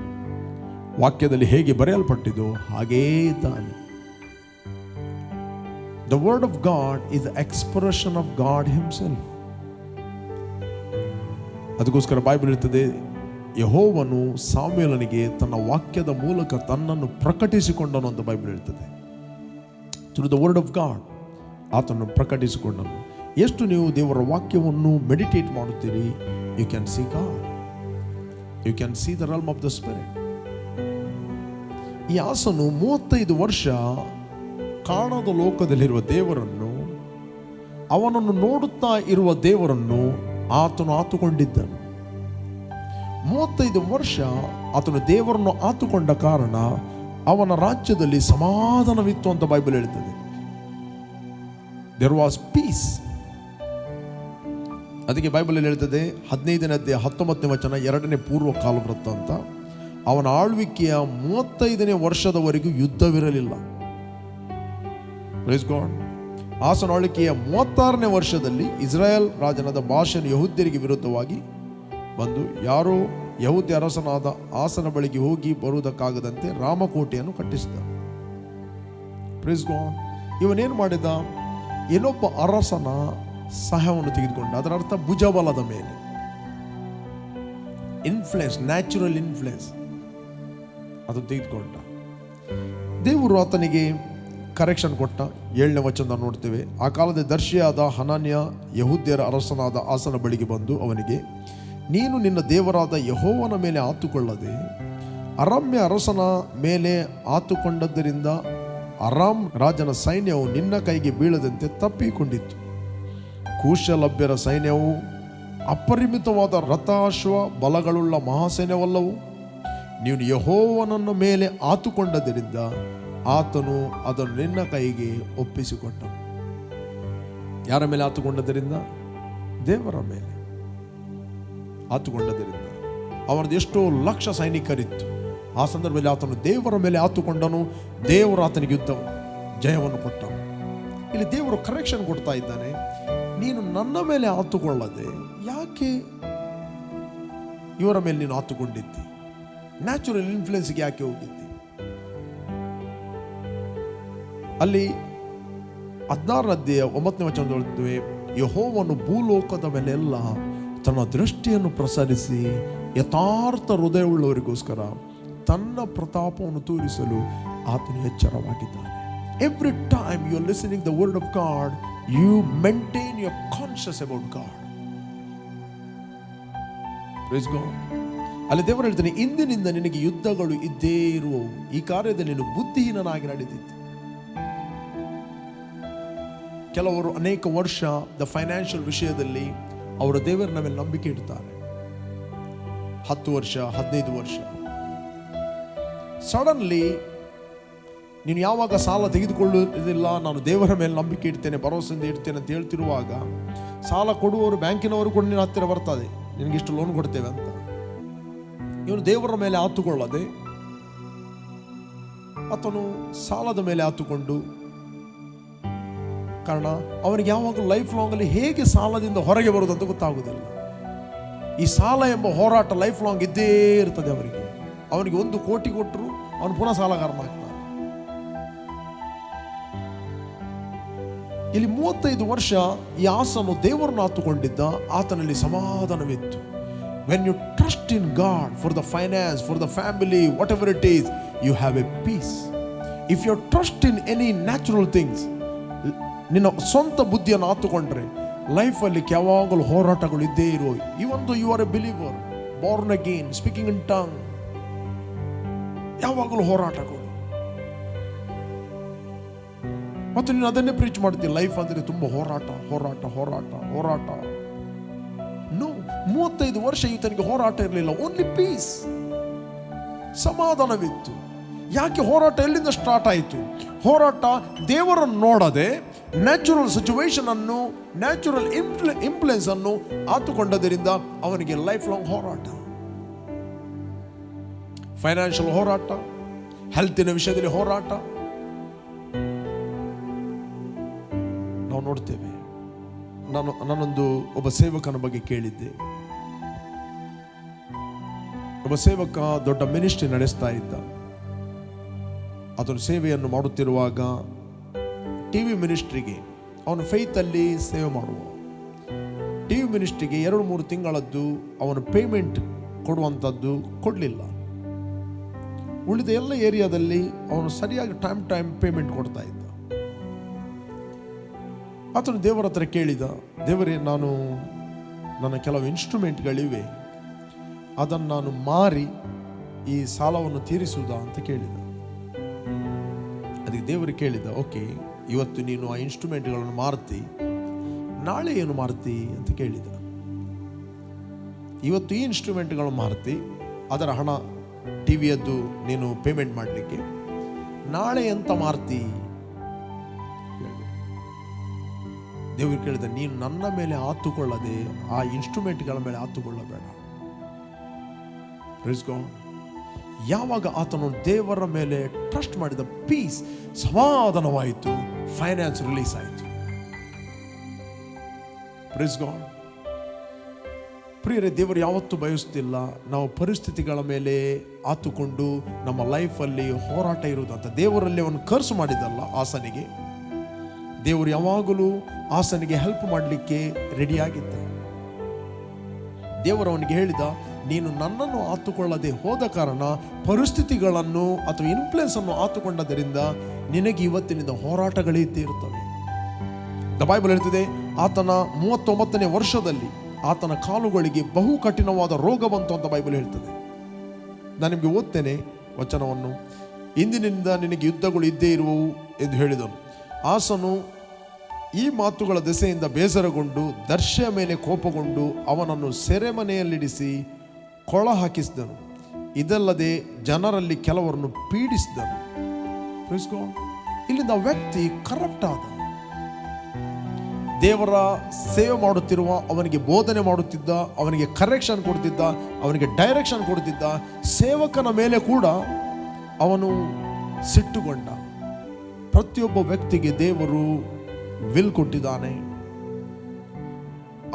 ವಾಕ್ಯದಲ್ಲಿ ಹೇಗೆ ಬರೆಯಲ್ಪಟ್ಟಿದೋ ಹಾಗೇ ಇದ್ದಾನೆ. The word of God is the expression of God himself. ಅದಕ್ಕೋಸ್ಕರ ಬೈಬಲ್ ಇರ್ತದೆ, ಯೆಹೋವನು ಸಾಮ್ಯೇಲನಿಗೆ ತನ್ನ ವಾಕ್ಯದ ಮೂಲಕ ತನ್ನನ್ನು ಪ್ರಕಟಿಸಿಕೊಂಡನು ಅಂತ ಬೈಬಲ್ ಇರ್ತದೆ. Through the word of God ಆತನು ಪ್ರಕಟಿಸಿಕೊಂಡನು. ಎಷ್ಟು ನೀವು ದೇವರ ವಾಕ್ಯವನ್ನು ಮೆಡಿಟೇಟ್ ಮಾಡುತ್ತೀರಿ, you can see God, you can see the realm of the spirit. ಈ ಆಸನು 35 ವರ್ಷ ಕಾಣದ ಲೋಕದಲ್ಲಿರುವ ದೇವರನ್ನು, ಅವನನ್ನು ನೋಡುತ್ತಾ ಇರುವ ದೇವರನ್ನು ಆತನು ಆತುಕೊಂಡಿದ್ದನು. 35 ವರ್ಷ ಆತನು ದೇವರನ್ನು ಆತುಕೊಂಡ ಕಾರಣ ಅವನ ರಾಜ್ಯದಲ್ಲಿ ಸಮಾಧಾನವಿತ್ತು ಅಂತ ಬೈಬಲ್ ಹೇಳ್ತದೆ. There was peace. ಅದಕ್ಕೆ ಬೈಬಲ್ ಹೇಳ್ತದೆ 15ನೇ ಅಧ್ಯಾಯ 19ನೇ ವಚನ, 2ನೇ ಪೂರ್ವ ಕಾಲವೃತ್ತ ಅಂತ, ಅವನ ಆಳ್ವಿಕೆಯ 35ನೇ ವರ್ಷದವರೆಗೂ ಯುದ್ಧವಿರಲಿಲ್ಲ. Praise God. ಆಸನ ಆಳ್ವಿಕೆಯ 36ನೇ ವರ್ಷದಲ್ಲಿ ಇಸ್ರಾಯೇಲ್ ರಾಜನಾದ ಬಾಷನ ಯಹೂದ್ಯರಿಗೆ ವಿರುದ್ಧವಾಗಿ ಬಂದು ಯಾರೋ ಯಹೂದ್ಯ ಅರಸನಾದ ಆಸನ ಬಳಿಗೆ ಹೋಗಿ ಬರುವುದಕ್ಕಾಗದಂತೆ ರಾಮಕೋಟೆಯನ್ನು ಕಟ್ಟಿಸಿದ. Praise God. ಇವನೇನು ಮಾಡಿದ? ಏನೊಬ್ಬ ಅರಸನ ಸಹಾಯವನ್ನು ತೆಗೆದುಕೊಂಡ. ಅದರ ಅರ್ಥ ಭುಜಬಲದ ಮೇಲೆ ಇನ್ಫ್ಲುಯೆನ್ಸ್, ನ್ಯಾಚುರಲ್ ಇನ್ಫ್ಲುಯೆನ್ಸ್ ಅದು ತೆಗೆದುಕೊಂಡ. ದೇವರು ಆತನಿಗೆ ಕರೆಕ್ಷನ್ ಕೊಟ್ಟ. 7ನೇ ವಚನ ನೋಡ್ತೇವೆ. ಆ ಕಾಲದ ದರ್ಶಿಯಾದ ಹನಾನ್ಯ ಯಹೂದ್ಯರ ಅರಸನಾದ ಆಸನ ಬಳಿಗೆ ಬಂದು ಅವನಿಗೆ, ನೀನು ನಿನ್ನ ದೇವರಾದ ಯೆಹೋವನ ಮೇಲೆ ಆತುಕೊಳ್ಳದೆ ಅರಾಮ್ಯ ಅರಸನ ಮೇಲೆ ಆತುಕೊಂಡದ್ದರಿಂದ ಅರಾಮ್ ರಾಜನ ಸೈನ್ಯವು ನಿನ್ನ ಕೈಗೆ ಬೀಳದಂತೆ ತಪ್ಪಿಕೊಂಡಿತ್ತು. ಕೂಶಲಭ್ಯರ ಸೈನ್ಯವು ಅಪರಿಮಿತವಾದ ರಥಾಶ್ವ ಬಲಗಳುಳ್ಳ ಮಹಾಸೈನ್ಯವಲ್ಲವು. ನೀನು ಯೆಹೋವನನ್ನ ಮೇಲೆ ಆತುಕೊಂಡದ್ದರಿಂದ ಆತನು ಅದನ್ನು ನಿನ್ನ ಕೈಗೆ ಒಪ್ಪಿಸಿಕೊಟ್ಟನು. ಯಾರ ಮೇಲೆ ಆತುಕೊಂಡದ್ದರಿಂದ? ದೇವರ ಮೇಲೆ ಆತುಕೊಂಡದ್ದರಿಂದ. ಅವರದ್ದು ಎಷ್ಟೋ ಲಕ್ಷ ಸೈನಿಕರಿತ್ತು. ಆ ಸಂದರ್ಭದಲ್ಲಿ ಆತನು ದೇವರ ಮೇಲೆ ಆತುಕೊಂಡನು. ದೇವರು ಆತನಿಗೆ ಯುದ್ಧ ಜಯವನ್ನು ಕೊಟ್ಟನು. ಇಲ್ಲಿ ದೇವರು ಕರೆಕ್ಷನ್ ಕೊಡ್ತಾ ಇದ್ದಾನೆ. ನೀನು ನನ್ನ ಮೇಲೆ ಆತುಕೊಳ್ಳದೆ ಯಾಕೆ ಇವರ ಮೇಲೆ ನೀನು ಆತುಕೊಂಡಿದ್ದಿ? ನ್ಯಾಚುರಲ್ ಇನ್ಫ್ಲುಯೆನ್ಸ್ಗೆ ಯಾಕೆ ಹೋಗಿದ್ದಿ? ಅಲ್ಲಿ 16ನೇ ಅಧ್ಯಾಯ 9ನೇ ವಚನ ನೋಡ್ತೇವೆ, ಯೆಹೋವನು ಭೂಲೋಕದ ಮೇಲೆಲ್ಲ ತನ್ನ ದೃಷ್ಟಿಯನ್ನು ಪ್ರಸರಿಸಿ ಯಥಾರ್ಥ ಹೃದಯವುಳ್ಳವರಿಗೋಸ್ಕರ ತನ್ನ ಪ್ರತಾಪವನ್ನು ತೋರಿಸಲು ಆತನು ಎಚ್ಚರವಾಗಿದ್ದಾನೆ. Every time you are listening the word of God, you maintain your conscious about God. Praise God. ಅಲ್ಲಿ ದೇವರು ಹೇಳ್ತಾನೆ, ಇಂದಿನಿಂದ ನಿನಗೆ ಯುದ್ಧಗಳು ಇದ್ದೇ ಇರುವವು. ಈ ಕಾರ್ಯದಲ್ಲಿ ನೀನು ಬುದ್ಧಿಹೀನನಾಗಿ ನಡೆದಿದ್ದೆ. ಕೆಲವರು ಅನೇಕ ವರ್ಷ ದ ಫೈನಾನ್ಷಿಯಲ್ ವಿಷಯದಲ್ಲಿ ಅವರ ದೇವರ ಮೇಲೆ ನಂಬಿಕೆ ಇಡ್ತಾರೆ. 10 ವರ್ಷ 15 ವರ್ಷ. ಸಡನ್ಲಿ ನೀನು ಯಾವಾಗ ಸಾಲ ತೆಗೆದುಕೊಳ್ಳುವುದಿಲ್ಲ, ನಾನು ದೇವರ ಮೇಲೆ ನಂಬಿಕೆ ಇಡ್ತೇನೆ, ಭರವಸೆಯಿಂದ ಇಡ್ತೇನೆ ಅಂತ ಹೇಳ್ತಿರುವಾಗ ಸಾಲ ಕೊಡುವವರು ಬ್ಯಾಂಕಿನವರು ಕೂಡ ನಿನ್ನ ಹತ್ತಿರ ಬರ್ತದೆ, ನಿನಗಿಷ್ಟು ಲೋನ್ ಕೊಡ್ತೇವೆ ಅಂತ. ಇವನು ದೇವರ ಮೇಲೆ ಆತುಕೊಳ್ಳದೆ ಆತನು ಸಾಲದ ಮೇಲೆ ಆತುಕೊಂಡು, ಕಾರಣ ಅವನಿಗೆ ಯಾವಾಗಲೂ ಲೈಫ್ ಲಾಂಗ್ ಅಲ್ಲಿ ಹೇಗೆ ಸಾಲದಿಂದ ಹೊರಗೆ ಬರುವುದಂತ ಗೊತ್ತಾಗುವುದಿಲ್ಲ. ಈ ಸಾಲ ಎಂಬ ಹೋರಾಟ ಲೈಫ್ ಲಾಂಗ್ ಇದ್ದೇ ಇರ್ತದೆ ಅವರಿಗೆ. ಅವನಿಗೆ 1 ಕೋಟಿ ಕೊಟ್ಟರು ಅವನು ಪುನಃ ಸಾಲಗಾರನಾಗ್ತಾನೆ. ಇಲ್ಲಿ 35 ವರ್ಷ ಈ ಆಸನು ದೇವರನ್ನು ಆತುಕೊಂಡಿದ್ದ, ಆತನಲ್ಲಿ ಸಮಾಧಾನವಿತ್ತು. When you trust in God for the finance, for the family, whatever it is, you have a peace. If you trust in any natural things, ನಿನ್ನ ಸ್ವಂತ ಬುದ್ಧಿಯನ್ನು ಆತುಕೊಂಡ್ರೆ ಲೈಫಲ್ಲಿ ಯಾವಾಗಲೂ ಹೋರಾಟಗಳು ಇದ್ದೇ ಇರುವ. Even though you are a believer, born again, speaking in tongue, ಯಾವಾಗಲೂ ಹೋರಾಟಗಳು. ಮತ್ತು ನೀನು ಅದನ್ನೇ ಪ್ರೀಚ್ ಮಾಡ್ತೀಯ, ಲೈಫ್ ಅಂದರೆ ತುಂಬ ಹೋರಾಟ ಹೋರಾಟ ಹೋರಾಟ ಹೋರಾಟ. ನೋ, 35 ವರ್ಷ ಈತನಿಗೆ ಹೋರಾಟ ಇರಲಿಲ್ಲ, ಓನ್ಲಿ ಪೀಸ್, ಸಮಾಧಾನವಿತ್ತು. ಯಾಕೆ ಹೋರಾಟ ಎಲ್ಲಿಂದ ಸ್ಟಾರ್ಟ್ ಆಯಿತು? ಹೋರಾಟ ದೇವರನ್ನು ನೋಡದೆ ನ್ಯಾಚುರಲ್ ಸಿಚುವೇಶನ್ ಅನ್ನು, ನ್ಯಾಚುರಲ್ ಇನ್ಫ್ಲುಯೆನ್ಸ್ ಅನ್ನು ಆತುಕೊಂಡದರಿಂದ ಅವನಿಗೆ ಲೈಫ್ ಲಾಂಗ್ ಹೋರಾಟ. ಫೈನಾನ್ಷಿಯಲ್ ಹೋರಾಟ, ಹೆಲ್ತಿನ ವಿಷಯದಲ್ಲಿ ಹೋರಾಟ ನಾವು ನೋಡ್ತೇವೆ. ನಾನೊಂದು ಒಬ್ಬ ಸೇವಕನ ಬಗ್ಗೆ ಕೇಳಿದ್ದೆ. ಒಬ್ಬ ಸೇವಕ ದೊಡ್ಡ ಮಿನಿಸ್ಟ್ರಿ ನಡೆಸ್ತಾ ಇದ್ದ. ಅದನ್ನು ಸೇವೆಯನ್ನು ಮಾಡುತ್ತಿರುವಾಗ ಟಿವಿ ಮಿನಿಸ್ಟ್ರಿಗೆ ಅವನು ಫೇತಲ್ಲಿ ಸೇವೆ ಮಾಡುವ ಟಿವಿ ಮಿನಿಸ್ಟ್ರಿಗೆ 2-3 ತಿಂಗಳದ್ದು ಅವನು ಪೇಮೆಂಟ್ ಕೊಡುವಂಥದ್ದು ಕೊಡಲಿಲ್ಲ. ಉಳಿದ ಎಲ್ಲ ಏರಿಯಾದಲ್ಲಿ ಅವನು ಸರಿಯಾಗಿ ಟೈಮ್ ಪೇಮೆಂಟ್ ಕೊಡ್ತಾ ಇದ್ದ. ಆತನು ದೇವರ ಹತ್ರ ಕೇಳಿದ, ದೇವರೇ, ನನ್ನ ಕೆಲವು ಇನ್ಸ್ಟ್ರೂಮೆಂಟ್ಗಳಿವೆ, ಅದನ್ನು ನಾನು ಮಾರಿ ಈ ಸಾಲವನ್ನು ತೀರಿಸುವುದಾ ಅಂತ ಕೇಳಿದ. ಅದಕ್ಕೆ ದೇವರು ಕೇಳಿದ, ಓಕೆ, ಇವತ್ತು ನೀನು ಆ ಇನ್ಸ್ಟ್ರೂಮೆಂಟ್ಗಳನ್ನು ಮಾರ್ತಿ, ನಾಳೆ ಏನು ಮಾರ್ತಿ ಅಂತ ಕೇಳಿದ. ಇವತ್ತು ಈ ಇನ್ಸ್ಟ್ರೂಮೆಂಟ್ಗಳನ್ನು ಮಾರ್ತಿ, ಅದರ ಹಣ ಟಿವಿಯದ್ದು ನೀನು ಪೇಮೆಂಟ್ ಮಾಡಲಿಕ್ಕೆ, ನಾಳೆ ಎಂತ ಮಾರ್ತಿ? ದೇವರು ಕೇಳಿದ, ನೀನು ನನ್ನ ಮೇಲೆ ಆತುಕೊಳ್ಳದೆ ಆ ಇನ್ಸ್ಟ್ರೂಮೆಂಟ್ಗಳ ಮೇಲೆ ಆತುಕೊಳ್ಳಬೇಡ. Praise God. ಯಾವಾಗ ಆತನು ದೇವರ ಮೇಲೆ ಟ್ರಸ್ಟ್ ಮಾಡಿದ, ಪೀಸ್, ಸಮಾಧಾನವಾಯಿತು, ಫೈನಾನ್ಸ್ ರಿಲೀಸ್ ಆಯಿತು. Praise God. ಪ್ರಿಯರೇ, ದೇವರು ಯಾವತ್ತೂ ಬಯಸುತ್ತಿಲ್ಲ ನಾವು ಪರಿಸ್ಥಿತಿಗಳ ಮೇಲೆ ಆತುಕೊಂಡು ನಮ್ಮ ಲೈಫಲ್ಲಿ ಹೋರಾಟ ಇರುವುದಂತ. ದೇವರಲ್ಲಿ ಅವನು ಖರ್ಚು ಮಾಡಿದಲ್ಲ ಆಸನಿಗೆ. ದೇವರು ಯಾವಾಗಲೂ ಆಸನಿಗೆ ಹೆಲ್ಪ್ ಮಾಡಲಿಕ್ಕೆ ರೆಡಿಯಾಗಿದ್ದ. ದೇವರು ಅವನಿಗೆ ಹೇಳಿದ, ನೀನು ನನ್ನನ್ನು ಆತುಕೊಳ್ಳದೆ ಹೋದ ಕಾರಣ, ಪರಿಸ್ಥಿತಿಗಳನ್ನು ಅಥವಾ ಇನ್ಫ್ಲುಯೆನ್ಸ್ ಅನ್ನು ಆತುಕೊಂಡದರಿಂದ ನಿನಗೆ ಇವತ್ತಿನಿಂದ ಹೋರಾಟಗಳೇ ಇದ್ದೇ ಇರುತ್ತವೆ. ದ ಬೈಬಲ್ ಹೇಳ್ತಿದೆ, ಆತನ 39ನೇ ವರ್ಷದಲ್ಲಿ ಆತನ ಕಾಲುಗಳಿಗೆ ಬಹು ಕಠಿಣವಾದ ರೋಗ ಬಂತು ಅಂತ ಬೈಬಲ್ ಹೇಳ್ತದೆ. ನಾನು ನಿಮಗೆ ಓದ್ತೇನೆ ವಚನವನ್ನು. ಇಂದಿನಿಂದ ನಿನಗೆ ಯುದ್ಧಗಳು ಇದ್ದೇ ಇರುವವು ಎಂದು ಹೇಳಿದನು. ಆಸನು ಈ ಮಾತುಗಳ ದೆಸೆಯಿಂದ ಬೇಸರಗೊಂಡು ದರ್ಶೆಯ ಮೇಲೆ ಕೋಪಗೊಂಡು ಅವನನ್ನು ಸೆರೆಮನೆಯಲ್ಲಿಡಿಸಿ ಕೊಳ ಹಾಕಿಸಿದನು. ಇದಲ್ಲದೆ ಜನರಲ್ಲಿ ಕೆಲವರನ್ನು ಪೀಡಿಸಿದನು. ಇಲ್ಲಿಂದ ವ್ಯಕ್ತಿ ಕರಪ್ಟ್ ಆದ. ದೇವರ ಸೇವೆ ಮಾಡುತ್ತಿರುವ ಅವನಿಗೆ ಬೋಧನೆ ಮಾಡುತ್ತಿದ್ದ, ಅವನಿಗೆ ಕರೆಕ್ಷನ್ ಕೊಡ್ತಿದ್ದ, ಅವನಿಗೆ ಡೈರೆಕ್ಷನ್ ಕೊಡ್ತಿದ್ದ ಸೇವಕನ ಮೇಲೆ ಕೂಡ ಅವನು ಸಿಟ್ಟುಗೊಂಡ. ಪ್ರತಿಯೊಬ್ಬ ವ್ಯಕ್ತಿಗೆ ದೇವರು ವಿಲ್ ಕೊಟ್ಟಿದ್ದಾನೆ.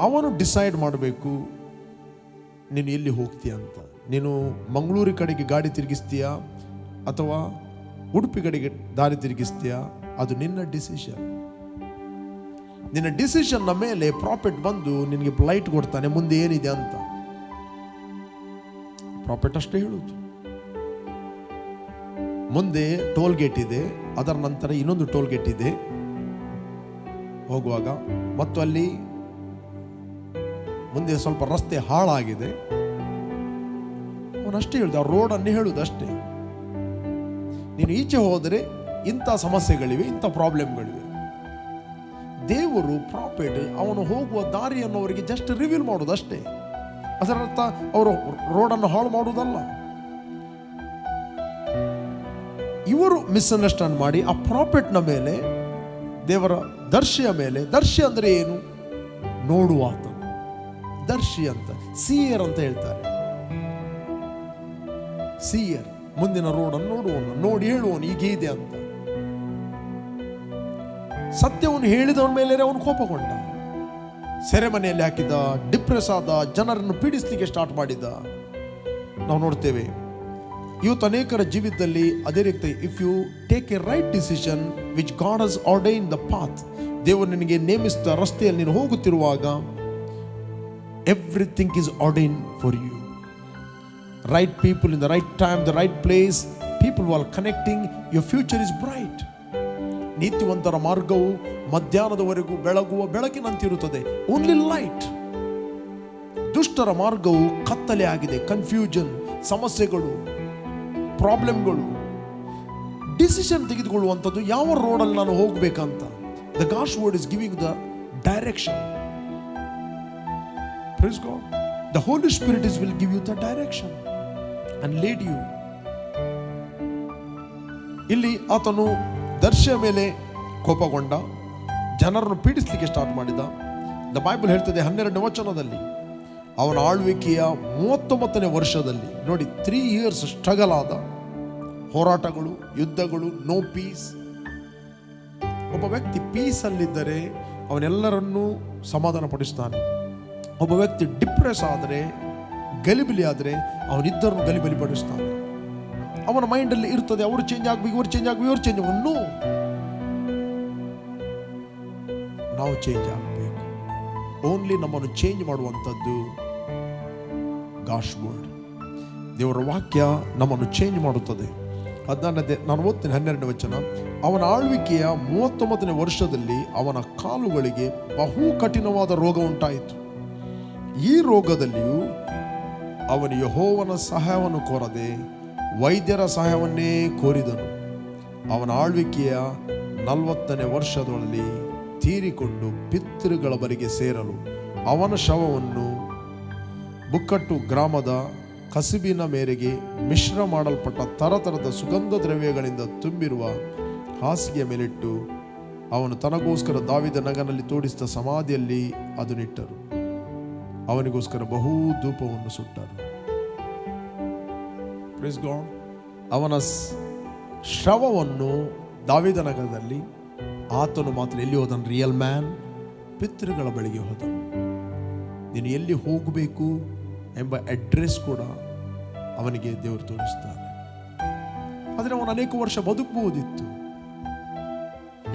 ಅವನು ಡಿಸೈಡ್ ಮಾಡಬೇಕು, ನೀನು ಎಲ್ಲಿ ಹೋಗ್ತೀಯ ಅಂತ. ನೀನು ಮಂಗಳೂರು ಕಡೆಗೆ ಗಾಡಿ ತಿರುಗಿಸ್ತೀಯಾ ಅಥವಾ ಉಡುಪಿ ಕಡೆಗೆ ದಾರಿ ತಿರುಗಿಸ್ತೀಯಾ, ಅದು ನಿನ್ನ ಡಿಸಿಷನ್. ನಿನ್ನ ಡಿಸಿಷನ್ನ ಮೇಲೆ ಪ್ರಾಫಿಟ್ ಬಂದು ನಿನಗೆ ಲೈಟ್ ಕೊಡ್ತಾನೆ, ಮುಂದೆ ಏನಿದೆ ಅಂತ. ಪ್ರಾಫಿಟ್ ಅಷ್ಟೇ ಹೇಳುವುದು. ಮುಂದೆ ಟೋಲ್ ಗೇಟ್ ಇದೆ, ಅದರ ನಂತರ ಇನ್ನೊಂದು ಟೋಲ್ ಗೇಟ್ ಇದೆ ಹೋಗುವಾಗ, ಮತ್ತು ಅಲ್ಲಿ ಮುಂದೆ ಸ್ವಲ್ಪ ರಸ್ತೆ ಹಾಳಾಗಿದೆ. ಅವನಷ್ಟೇ ಹೇಳುದು, ಆ ರೋಡನ್ನೇ ಹೇಳುದು ಅಷ್ಟೇ. ನೀನು ಈಚೆ ಹೋದರೆ ಇಂಥ ಸಮಸ್ಯೆಗಳಿವೆ, ಇಂಥ ಪ್ರಾಬ್ಲಮ್ಗಳಿವೆ. ದೇವರು ಪ್ರಾಫಿಟ್ ಅವನು ಹೋಗುವ ದಾರಿಯನ್ನು ಅವರಿಗೆ ಜಸ್ಟ್ ರಿವೀಲ್ ಮಾಡೋದು ಅಷ್ಟೇ. ಅದರ ಅರ್ಥ ಅವರು ರೋಡನ್ನು ಹಾಳು ಮಾಡುವುದಲ್ಲ. ಇವರು ಮಿಸ್ಅಂಡರ್ಸ್ಟ್ಯಾಂಡ್ ಮಾಡಿ ಆ ಪ್ರಾಫಿಟ್ನ ಮೇಲೆ, ದೇವರ ದರ್ಶಿಯ ಮೇಲೆ, ದರ್ಶಿ ಅಂದರೆ ಏನು? ನೋಡುವಾತ, ದರ್ಶಿ ಅಂತ, ಸೀಯರ್ ಅಂತ ಹೇಳ್ತಾರೆ. ಸೀಯರ್ ಮುಂದಿನ ರೋಡನ್ನು ನೋಡುವನು, ನೋಡಿ ಹೇಳುವನು ಹೀಗೆ ಇದೆ ಅಂತ. ಸತ್ಯವನ್ನು ಹೇಳಿದವನ ಮೇಲೆ ಅವನು ಕೋಪಗೊಂಡ, ಸೆರೆಮನೆಯಲ್ಲಿ ಹಾಕಿದ, ಡಿಪ್ರೆಸ್ ಆದ, ಜನರನ್ನು ಪೀಡಿಸಲಿಕ್ಕೆ ಸ್ಟಾರ್ಟ್ ಮಾಡಿದ ನಾವು ನೋಡ್ತೇವೆ. ಇವತ್ತು ಅನೇಕರ ಜೀವಿತದಲ್ಲಿ ಅದೇ ರೀತಿ, if you take a right decision which God has ordain the path, ದೇವರು ನಿನಗೆ ನೇಮಿಸಿದ ರಸ್ತೆಯಲ್ಲಿ ನೀನು ಹೋಗುತ್ತಿರುವಾಗ, everything is ordain for you. Right people in the right time, the right place, people are connecting, your future is bright. ನೀತಿವಂತರ ಮಾರ್ಗವು ಮಧ್ಯಾಹ್ನದವರೆಗೂ ಬೆಳಕಿನಂತಿರುತ್ತದೆ, ಓನ್ಲಿ ಲೈಟ್. ದುಷ್ಟರ ಮಾರ್ಗವು ಕತ್ತಲೆ ಆಗಿದೆ, ಕನ್ಫ್ಯೂಷನ್, ಸಮಸ್ಯೆಗಳು, ಪ್ರಾಬ್ಲಮ್ಗಳು. ಡಿಸಿಷನ್ ತೆಗೆದುಕೊಳ್ಳುವಂಥದ್ದು ಯಾವ ರೋಡಲ್ಲಿ ನಾನು ಹೋಗ್ಬೇಕಂತ. The God's word is giving the direction. Praise God. The Holy Spirit is will give you the direction and lead you. ಇಲ್ಲಿ ಆತನು ದರ್ಶಿಯ ಮೇಲೆ ಕೋಪಗೊಂಡ, ಜನರನ್ನು ಪೀಡಿಸಲಿಕ್ಕೆ ಸ್ಟಾರ್ಟ್ ಮಾಡಿದ. ದ ಬೈಬಲ್ ಹೇಳ್ತದೆ 12ನೇ ವಚನದಲ್ಲಿ, ಅವನ ಆಳ್ವಿಕೆಯ 39ನೇ ವರ್ಷದಲ್ಲಿ, ನೋಡಿ 3 years ಸ್ಟ್ರಗಲ್ ಆದ, ಹೋರಾಟಗಳು, ಯುದ್ಧಗಳು, ನೋ ಪೀಸ್. ಒಬ್ಬ ವ್ಯಕ್ತಿ ಪೀಸಲ್ಲಿದ್ದರೆ ಅವನೆಲ್ಲರನ್ನೂ ಸಮಾಧಾನ ಪಡಿಸ್ತಾನೆ. ಒಬ್ಬ ವ್ಯಕ್ತಿ ಡಿಪ್ರೆಸ್ ಆದರೆ, ಗಲಿಬಿಲಿ ಆದರೆ ಅವನಿದ್ದರನ್ನು ಗಲಿಬಿಲಿ ಪಡಿಸ್ತಾನೆ. ಅವನ ಮೈಂಡಲ್ಲಿ ಇರ್ತದೆ, ಅವರು ಚೇಂಜ್ ಆಗ್ಬೇಕು, ಇವರು ಚೇಂಜ್ ಆಗ್ಬೇಕು, ಇವರು ಚೇಂಜ್ ಆಗ್ಬೇಕು. ನಾವು ಚೇಂಜ್ ಆಗಬೇಕು. ಓನ್ಲಿ ನಮ್ಮನ್ನು ಚೇಂಜ್ ಮಾಡುವಂಥದ್ದು ಗಾಡ್ಸ್ ವರ್ಡ್. ದೇವರ ವಾಕ್ಯ ನಮ್ಮನ್ನು ಚೇಂಜ್ ಮಾಡುತ್ತದೆ. ನಾನು ಓದ್ತೇನೆ 12ನೇ ವಚನ. ಅವನ ಆಳ್ವಿಕೆಯ 39ನೇ ವರ್ಷದಲ್ಲಿ ಅವನ ಕಾಲುಗಳಿಗೆ ಬಹು ಕಠಿಣವಾದ ರೋಗ ಉಂಟಾಯಿತು. ಈ ರೋಗದಲ್ಲಿಯೂ ಅವನು ಯೆಹೋವನ ಸಹಾಯವನ್ನು ಕೋರದೆ ವೈದ್ಯರ ಸಹಾಯವನ್ನೇ ಕೋರಿದನು. ಅವನ ಆಳ್ವಿಕೆಯ 40ನೇ ವರ್ಷದಲ್ಲಿ ತೀರಿಕೊಂಡು ಪಿತೃಗಳ ಬಳಿಗೆ ಸೇರಲು ಅವನ ಶವವನ್ನು ಬುಕ್ಕಟ್ಟು ಗ್ರಾಮದ ಕಸಿಬಿನ ಮೇರೆಗೆ ಮಿಶ್ರ ಮಾಡಲ್ಪಟ್ಟ ತರತರದ ಸುಗಂಧ ದ್ರವ್ಯಗಳಿಂದ ತುಂಬಿರುವ ಹಾಸಿಗೆಯ ಮೇಲಿಟ್ಟು ಅವನು ತನಗೋಸ್ಕರ ದಾವಿದ ನಗರಲ್ಲಿ ತೋಡಿಸಿದ ಸಮಾಧಿಯಲ್ಲಿ ಅದನ್ನಿಟ್ಟರು. ಅವನಿಗೋಸ್ಕರ ಬಹು ಧೂಪವನ್ನು ಸುಟ್ಟರು. Praise God. ಅವನ ಶವವನ್ನು ದಾವಿದ ನಗರದಲ್ಲಿ, ಆತನು ಮಾತ್ರ ಎಲ್ಲಿ ಹೋದನು? ರಿಯಲ್ ಮ್ಯಾನ್ ಪಿತೃಗಳ ಬಳಿಗೆ ಹೋದನು. ನೀನು ಎಲ್ಲಿ ಹೋಗಬೇಕು ಎಂಬ ಅಡ್ರೆಸ್ ಕೂಡ ಅವನಿಗೆ ದೇವರು ತೋರಿಸ್ತಾನೆ. ಆದರೆ ಅವನು ಅನೇಕ ವರ್ಷ ಬದುಕಬಹುದಿತ್ತು.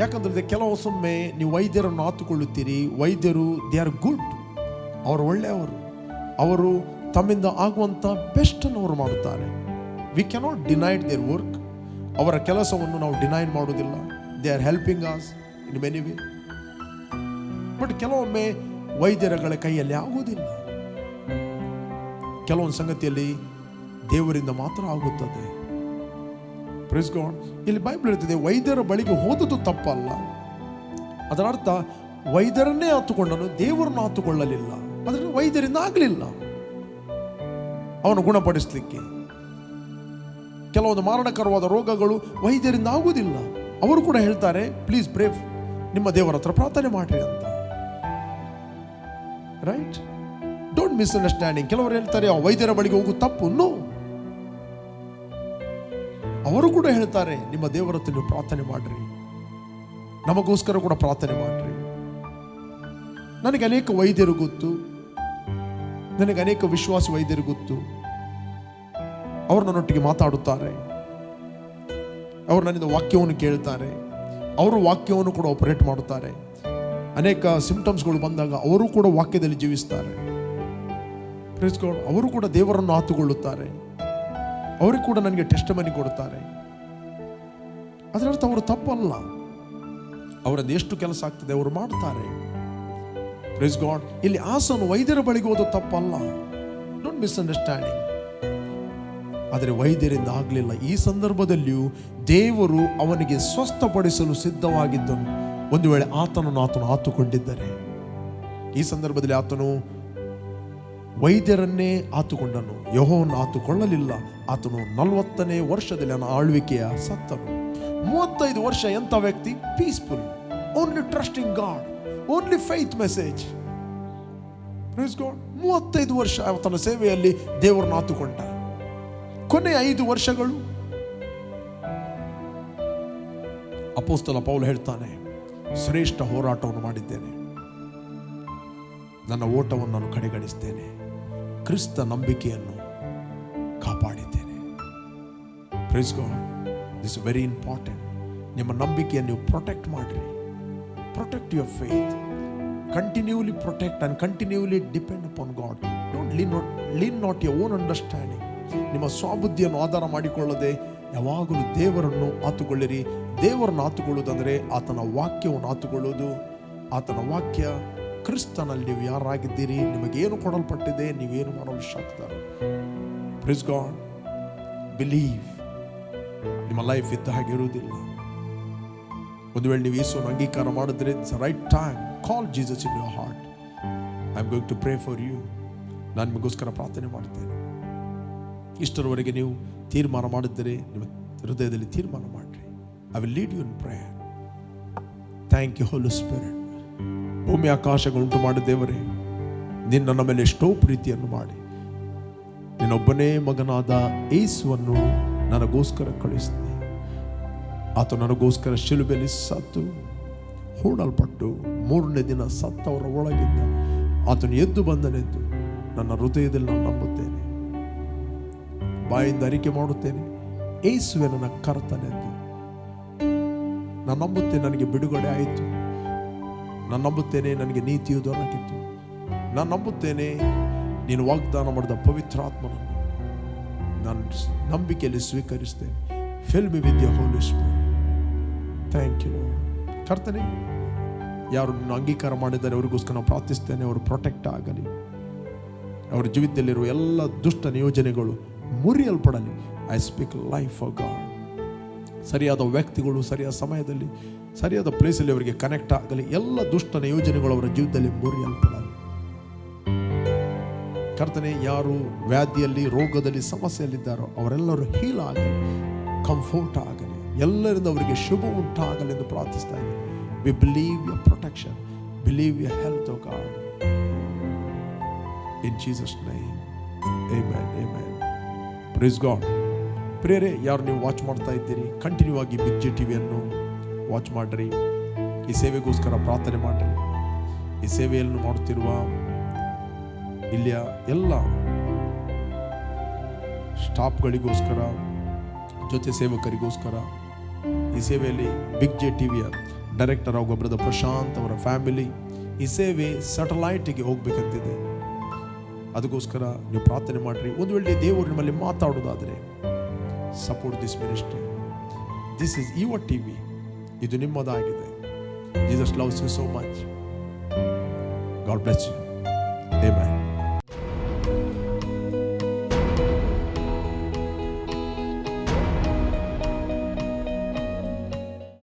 ಯಾಕಂದ್ರೆ ಕೆಲವೊಮ್ಮೆ ನೀವು ವೈದ್ಯರನ್ನು ಆತುಕೊಳ್ಳುತ್ತೀರಿ. ವೈದ್ಯರು ದೇ ಆರ್ ಗುಡ್, ಅವರು ಒಳ್ಳೆಯವರು, ಅವರು ತಮ್ಮಿಂದ ಆಗುವಂಥ ಬೆಸ್ಟನ್ನು ಅವರು ಮಾಡುತ್ತಾರೆ. V cannot denied their work. ಅವರ ಕೆಲಸವನ್ನು ನಾವು ಡಿನೈಡ್ ಮಾಡೋದಿಲ್ಲ. They are helping us in many way. But ಕೆಲವೊಮ್ಮೆ ವೈದ್ಯರುಗಳ ಕೈಯಲ್ಲಿ ಆಗುವುದಿಲ್ಲ. ಕೆಲವೊಂದು ಸಂಗತಿಯಲ್ಲಿ ದೇವರಿಂದ ಮಾತ್ರ ಆಗುತ್ತದೆ. Praise God. ಇಲ್ಲಿ ಬೈಬಲ್ ಹೇಳ್ತಿದೆ, ವೈದ್ಯರ ಬಳಿಗೆ ಹೋದದ್ದು ತಪ್ಪಲ್ಲ. ಅದರ ಅರ್ಥ ವೈದ್ಯರನ್ನೇ ಆತುಕೊಂಡನು, ದೇವರನ್ನು ಆತುಕೊಳ್ಳಲಿಲ್ಲ. ಅದರಿಂದ ವೈದ್ಯರಿಂದ ಆಗಲಿಲ್ಲ ಅವನು ಗುಣಪಡಿಸಲಿಕ್ಕೆ. ಕೆಲವೊಂದು ಮಾರಣಕರವಾದ ರೋಗಗಳು ವೈದ್ಯರಿಂದ ಆಗುವುದಿಲ್ಲ. ಅವರು ಕೂಡ ಹೇಳ್ತಾರೆ, ಪ್ಲೀಸ್ ಪ್ರೇ, ನಿಮ್ಮ ದೇವರ ಹತ್ರ ಪ್ರಾರ್ಥನೆ ಮಾಡ್ರಿ ಅಂತ. ರೈಟ್? Don't misunderstanding. ಕೆಲವರು ಹೇಳ್ತಾರೆ ಆ ವೈದ್ಯರ ಬಳಿಗೆ ಹೋಗು ತಪ್ಪು. ನೋ, ಅವರು ಕೂಡ ಹೇಳ್ತಾರೆ ನಿಮ್ಮ ದೇವರ ಹತ್ರ ನೀವು ಪ್ರಾರ್ಥನೆ ಮಾಡ್ರಿ, ನಮಗೋಸ್ಕರ ಕೂಡ ಪ್ರಾರ್ಥನೆ ಮಾಡ್ರಿ. ನನಗೆ ಅನೇಕ ವೈದ್ಯರು ಗೊತ್ತು, ನನಗೆ ಅನೇಕ ವಿಶ್ವಾಸಿ ವೈದ್ಯರು ಗೊತ್ತು. ಅವರು ನನ್ನೊಟ್ಟಿಗೆ ಮಾತಾಡುತ್ತಾರೆ, ಅವರು ನನ್ನಿಂದ ವಾಕ್ಯವನ್ನು ಕೇಳ್ತಾರೆ, ಅವರು ವಾಕ್ಯವನ್ನು ಕೂಡ ಆಪರೇಟ್ ಮಾಡುತ್ತಾರೆ. ಅನೇಕ ಸಿಂಪ್ಟಮ್ಸ್ಗಳು ಬಂದಾಗ ಅವರು ಕೂಡ ವಾಕ್ಯದಲ್ಲಿ ಜೀವಿಸ್ತಾರೆ. Praise God. ಅವರು ಕೂಡ ದೇವರನ್ನು ಆತುಕೊಳ್ಳುತ್ತಾರೆ. ಅವರು ಕೂಡ ನನಗೆ ಟೆಸ್ಟಿಮನಿ ಕೊಡುತ್ತಾರೆ. ಅದರರ್ಥ ಅವರು ತಪ್ಪಲ್ಲ. ಅವರದ್ದು ಎಷ್ಟು ಕೆಲಸ ಆಗ್ತದೆ ಅವರು ಮಾಡ್ತಾರೆ. Praise God. ಇಲ್ಲಿ ಆಸನು ವೈದ್ಯರ ಬಳಿಗೆ ಹೋದ ತಪ್ಪಲ್ಲ, ಡೋಂಟ್ ಮಿಸ್ಅಂಡರ್ಸ್ಟ್ಯಾಂಡಿಂಗ್. ಆದರೆ ವೈದ್ಯರಿಂದ ಆಗಲಿಲ್ಲ. ಈ ಸಂದರ್ಭದಲ್ಲಿಯೂ ದೇವರು ಅವನಿಗೆ ಸ್ವಸ್ಥಪಡಿಸಲು ಸಿದ್ಧವಾಗಿದ್ದನು. ಒಂದು ವೇಳೆ ಆತನನ್ನು ಆತುಕೊಂಡಿದ್ದರೆ, ಈ ಸಂದರ್ಭದಲ್ಲಿ ಆತನು ವೈದ್ಯರನ್ನೇ ಆತುಕೊಂಡನು, ಯೆಹೋವನನ್ನು ಆತುಕೊಳ್ಳಲಿಲ್ಲ. ಆತನು 40ನೇ ವರ್ಷದಲ್ಲಿ ಅವನ ಆಳ್ವಿಕೆಯ ಸತ್ತನು. 35 ವರ್ಷ ಎಂಥ ವ್ಯಕ್ತಿ? Peaceful, only trusting god, only faith message. Praise God. 35 ವರ್ಷ ಆತನ ಸೇವೆಯಲ್ಲಿ ದೇವರನ್ನು ಆತುಕೊಂಡ. ಕೊನೆ 5 ವರ್ಷಗಳು ಅಪೊಸ್ತಲ ಪೌಲ ಹೇಳ್ತಾನೆ, ಶ್ರೇಷ್ಠ ಹೋರಾಟವನ್ನು ಮಾಡಿದ್ದೇನೆ, ನನ್ನ ಓಟವನ್ನು ನಾನು ಕಡೆಗಣಿಸ್ತೇನೆ, ಕ್ರಿಸ್ತ ನಂಬಿಕೆಯನ್ನು ಕಾಪಾಡಿದ್ದೇನೆ. Praise God. This is very important. ನಿಮ್ಮ ನಂಬಿಕೆಯನ್ನು ನೀವು ಪ್ರೊಟೆಕ್ಟ್ ಮಾಡಿರಿ. Protect your faith. Continuously protect and continuously depend upon God. Don't lean not your own understanding. ನಿಮ್ಮ ಸ್ವಬುದ್ಧಿಯನ್ನು ಆಧಾರ ಮಾಡಿಕೊಳ್ಳದೆ ಯಾವಾಗಲೂ ದೇವರನ್ನು ಆತುಕೊಳ್ಳಿರಿ. ದೇವರನ್ನು ಆತುಕೊಳ್ಳುವುದಂದರೆ ಆತನ ವಾಕ್ಯವನ್ನು ಆತುಕೊಳ್ಳುವುದು. ಆತನ ವಾಕ್ಯ, ಕ್ರಿಸ್ತನಲ್ಲಿ ನೀವು ಯಾರಾಗಿದ್ದೀರಿ, ನಿಮಗೇನು ಕೊಡಲ್ಪಟ್ಟಿದೆ, ನೀವೇನು ಮಾಡಲು ಶಕ್ತರು. Praise God. ಬಿಲೀವ್. ನಿಮ್ಮ ಲೈಫ್ ಇದ್ದ ಹಾಗೆ ಇರುವುದಿಲ್ಲ. ಒಂದು ವೇಳೆ ನೀವು ಯೇಸುವನ್ನು ಅಂಗೀಕಾರ ಮಾಡಿದ್ರೆ, it's right time. Call Jesus in your heart. I am going to pray for you. ನಾನು ನಿಮಗೋಸ್ಕರ ಪ್ರಾರ್ಥನೆ ಮಾಡ್ತೇನೆ. ಇಷ್ಟರವರೆಗೆ ನೀವು ತೀರ್ಮಾನ ಮಾಡಿದ್ದರೆ ನಿಮ್ಮ ಹೃದಯದಲ್ಲಿ ತೀರ್ಮಾನ ಮಾಡಿರಿ. I will lead you in prayer. Thank you Holy Spirit. ಭೂಮಿ ಆಕಾಶಗಳುಂಟು ಮಾಡಿ ದೇವರೇ, ನಿನ್ನ ನನ್ನ ಮೇಲೆ ಎಷ್ಟೋ ಪ್ರೀತಿಯನ್ನು ಮಾಡಿ ನಿನ್ನೊಬ್ಬನೇ ಮಗನಾದ ಯೇಸುವನ್ನು ನನಗೋಸ್ಕರ ಕಳಿಸಿದೆ. ಆತ ನನಗೋಸ್ಕರ ಶಿಲುಬೆಯಲ್ಲಿ ಸತ್ತು ಹೂಡಲ್ಪಟ್ಟು 3ನೇ ದಿನ ಸತ್ತವರ ಒಳಗಿಂದ ಆತನು ಎದ್ದು ಬಂದನೆಂದು ನನ್ನ ಹೃದಯದಲ್ಲಿ ನಾನು ನಂಬುತ್ತೇನೆ. ಬಾಯಿಂದ ಅರಿಕೆ ಮಾಡುತ್ತೇನೆ, ಯೇಸುವೆ ನನ್ನ ಕರ್ತನೆಂದು. ನಾನು ನಂಬುತ್ತೇನೆ ನನಗೆ ಬಿಡುಗಡೆ ಆಯಿತು. ನಾನು ನಂಬುತ್ತೇನೆ ನನಗೆ ನೀತಿಯು ದೊರಕಿತು. ನಾನು ನಂಬುತ್ತೇನೆ ನೀನು ವಾಗ್ದಾನ ಮಾಡಿದ ಪವಿತ್ರಾತ್ಮನನ್ನು ನಾನು ನಂಬಿಕೆಯಲ್ಲಿ ಸ್ವೀಕರಿಸ್ತೇನೆ. Fill me with your holy spirit. Thank you lord. ಕರ್ತನೇ, ಯಾರು ನನ್ನ ಅಂಗೀಕಾರ ಮಾಡಿದ್ದಾರೆ ಅವರಿಗೋಸ್ಕರ ನಾವು ಪ್ರಾರ್ಥಿಸ್ತೇನೆ. ಅವರು ಪ್ರೊಟೆಕ್ಟ್ ಆಗಲಿ. ಅವರ ಜೀವಿತದಲ್ಲಿರುವ ಎಲ್ಲ ದುಷ್ಟ ನಿಯೋಜನೆಗಳು ಮುರಿಯಲ್ಪಡಲಿ. I speak life of God. ಸರಿಯಾದ ವ್ಯಕ್ತಿಗಳು ಸರಿಯಾದ ಸಮಯದಲ್ಲಿ ಸರಿಯಾದ ಪ್ಲೇಸಲ್ಲಿ ಅವರಿಗೆ ಕನೆಕ್ಟ್ ಆಗಲಿ. ಎಲ್ಲ ದುಷ್ಟನ ಯೋಜನೆಗಳು ಅವರ ಜೀವಿತದಲ್ಲಿ ಮುರಿಯಲ್ಪಡಲಿ. ಕರ್ತನೆ, ಯಾರು ವ್ಯಾಧಿಯಲ್ಲಿ, ರೋಗದಲ್ಲಿ, ಸಮಸ್ಯೆಯಲ್ಲಿದ್ದಾರೋ ಅವರೆಲ್ಲರೂ ಹೀಲ್ ಆಗಲಿ, ಕಂಫರ್ಟ್ ಆಗಲಿ, ಎಲ್ಲರಿಂದ ಅವರಿಗೆ ಶುಭ ಉಂಟಾಗಲಿ ಎಂದು ಪ್ರಾರ್ಥಿಸ್ತಾ ಇದ್ದೀನಿ. We believe your protection, believe your health of god. In Jesus name, amen, amen. Praise God. ಪ್ರಿಯರೇ, ಯಾರು ನೀವು ವಾಚ್ ಮಾಡ್ತಾ ಇದ್ದೀರಿ, ಕಂಟಿನ್ಯೂ ಆಗಿ ಬಿಗ್ ಜೆ ಟಿವಿಯನ್ನು ವಾಚ್ ಮಾಡಿರಿ. ಈ ಸೇವೆಗೋಸ್ಕರ ಪ್ರಾರ್ಥನೆ ಮಾಡಿರಿ. ಈ ಸೇವೆಯನ್ನು ಮಾಡುತ್ತಿರುವ ಇಲ್ಲಿಯ ಎಲ್ಲ ಸ್ಟಾಫ್ಗಳಿಗೋಸ್ಕರ, ಜೊತೆ ಸೇವಕರಿಗೋಸ್ಕರ, ಈ ಸೇವೆಯಲ್ಲಿ ಬಿಗ್ ಜೆ ಟಿವಿಯ ಡೈರೆಕ್ಟರ್ ಆಗುವ ಬ್ರದರ್ ಪ್ರಶಾಂತ್ ಅವರ ಫ್ಯಾಮಿಲಿ, ಈ ಸೇವೆ ಸ್ಯಾಟಲೈಟಿಗೆ ಹೋಗ್ಬೇಕಂತಿದೆ. ಅದಕ್ಕೋಸ್ಕರ ನೀವು ಪ್ರಾರ್ಥನೆ ಮಾಡಿರಿ. ಒಂದು ವೇಳೆ ದೇವರು ನಿಮ್ಮಲ್ಲಿ ಮಾತಾಡೋದಾದರೆ, support this ministry. This is your TV. ಇದು ನಿಮ್ಮದಾಗಿದೆ. Jesus loves you so much. God bless you. Amen.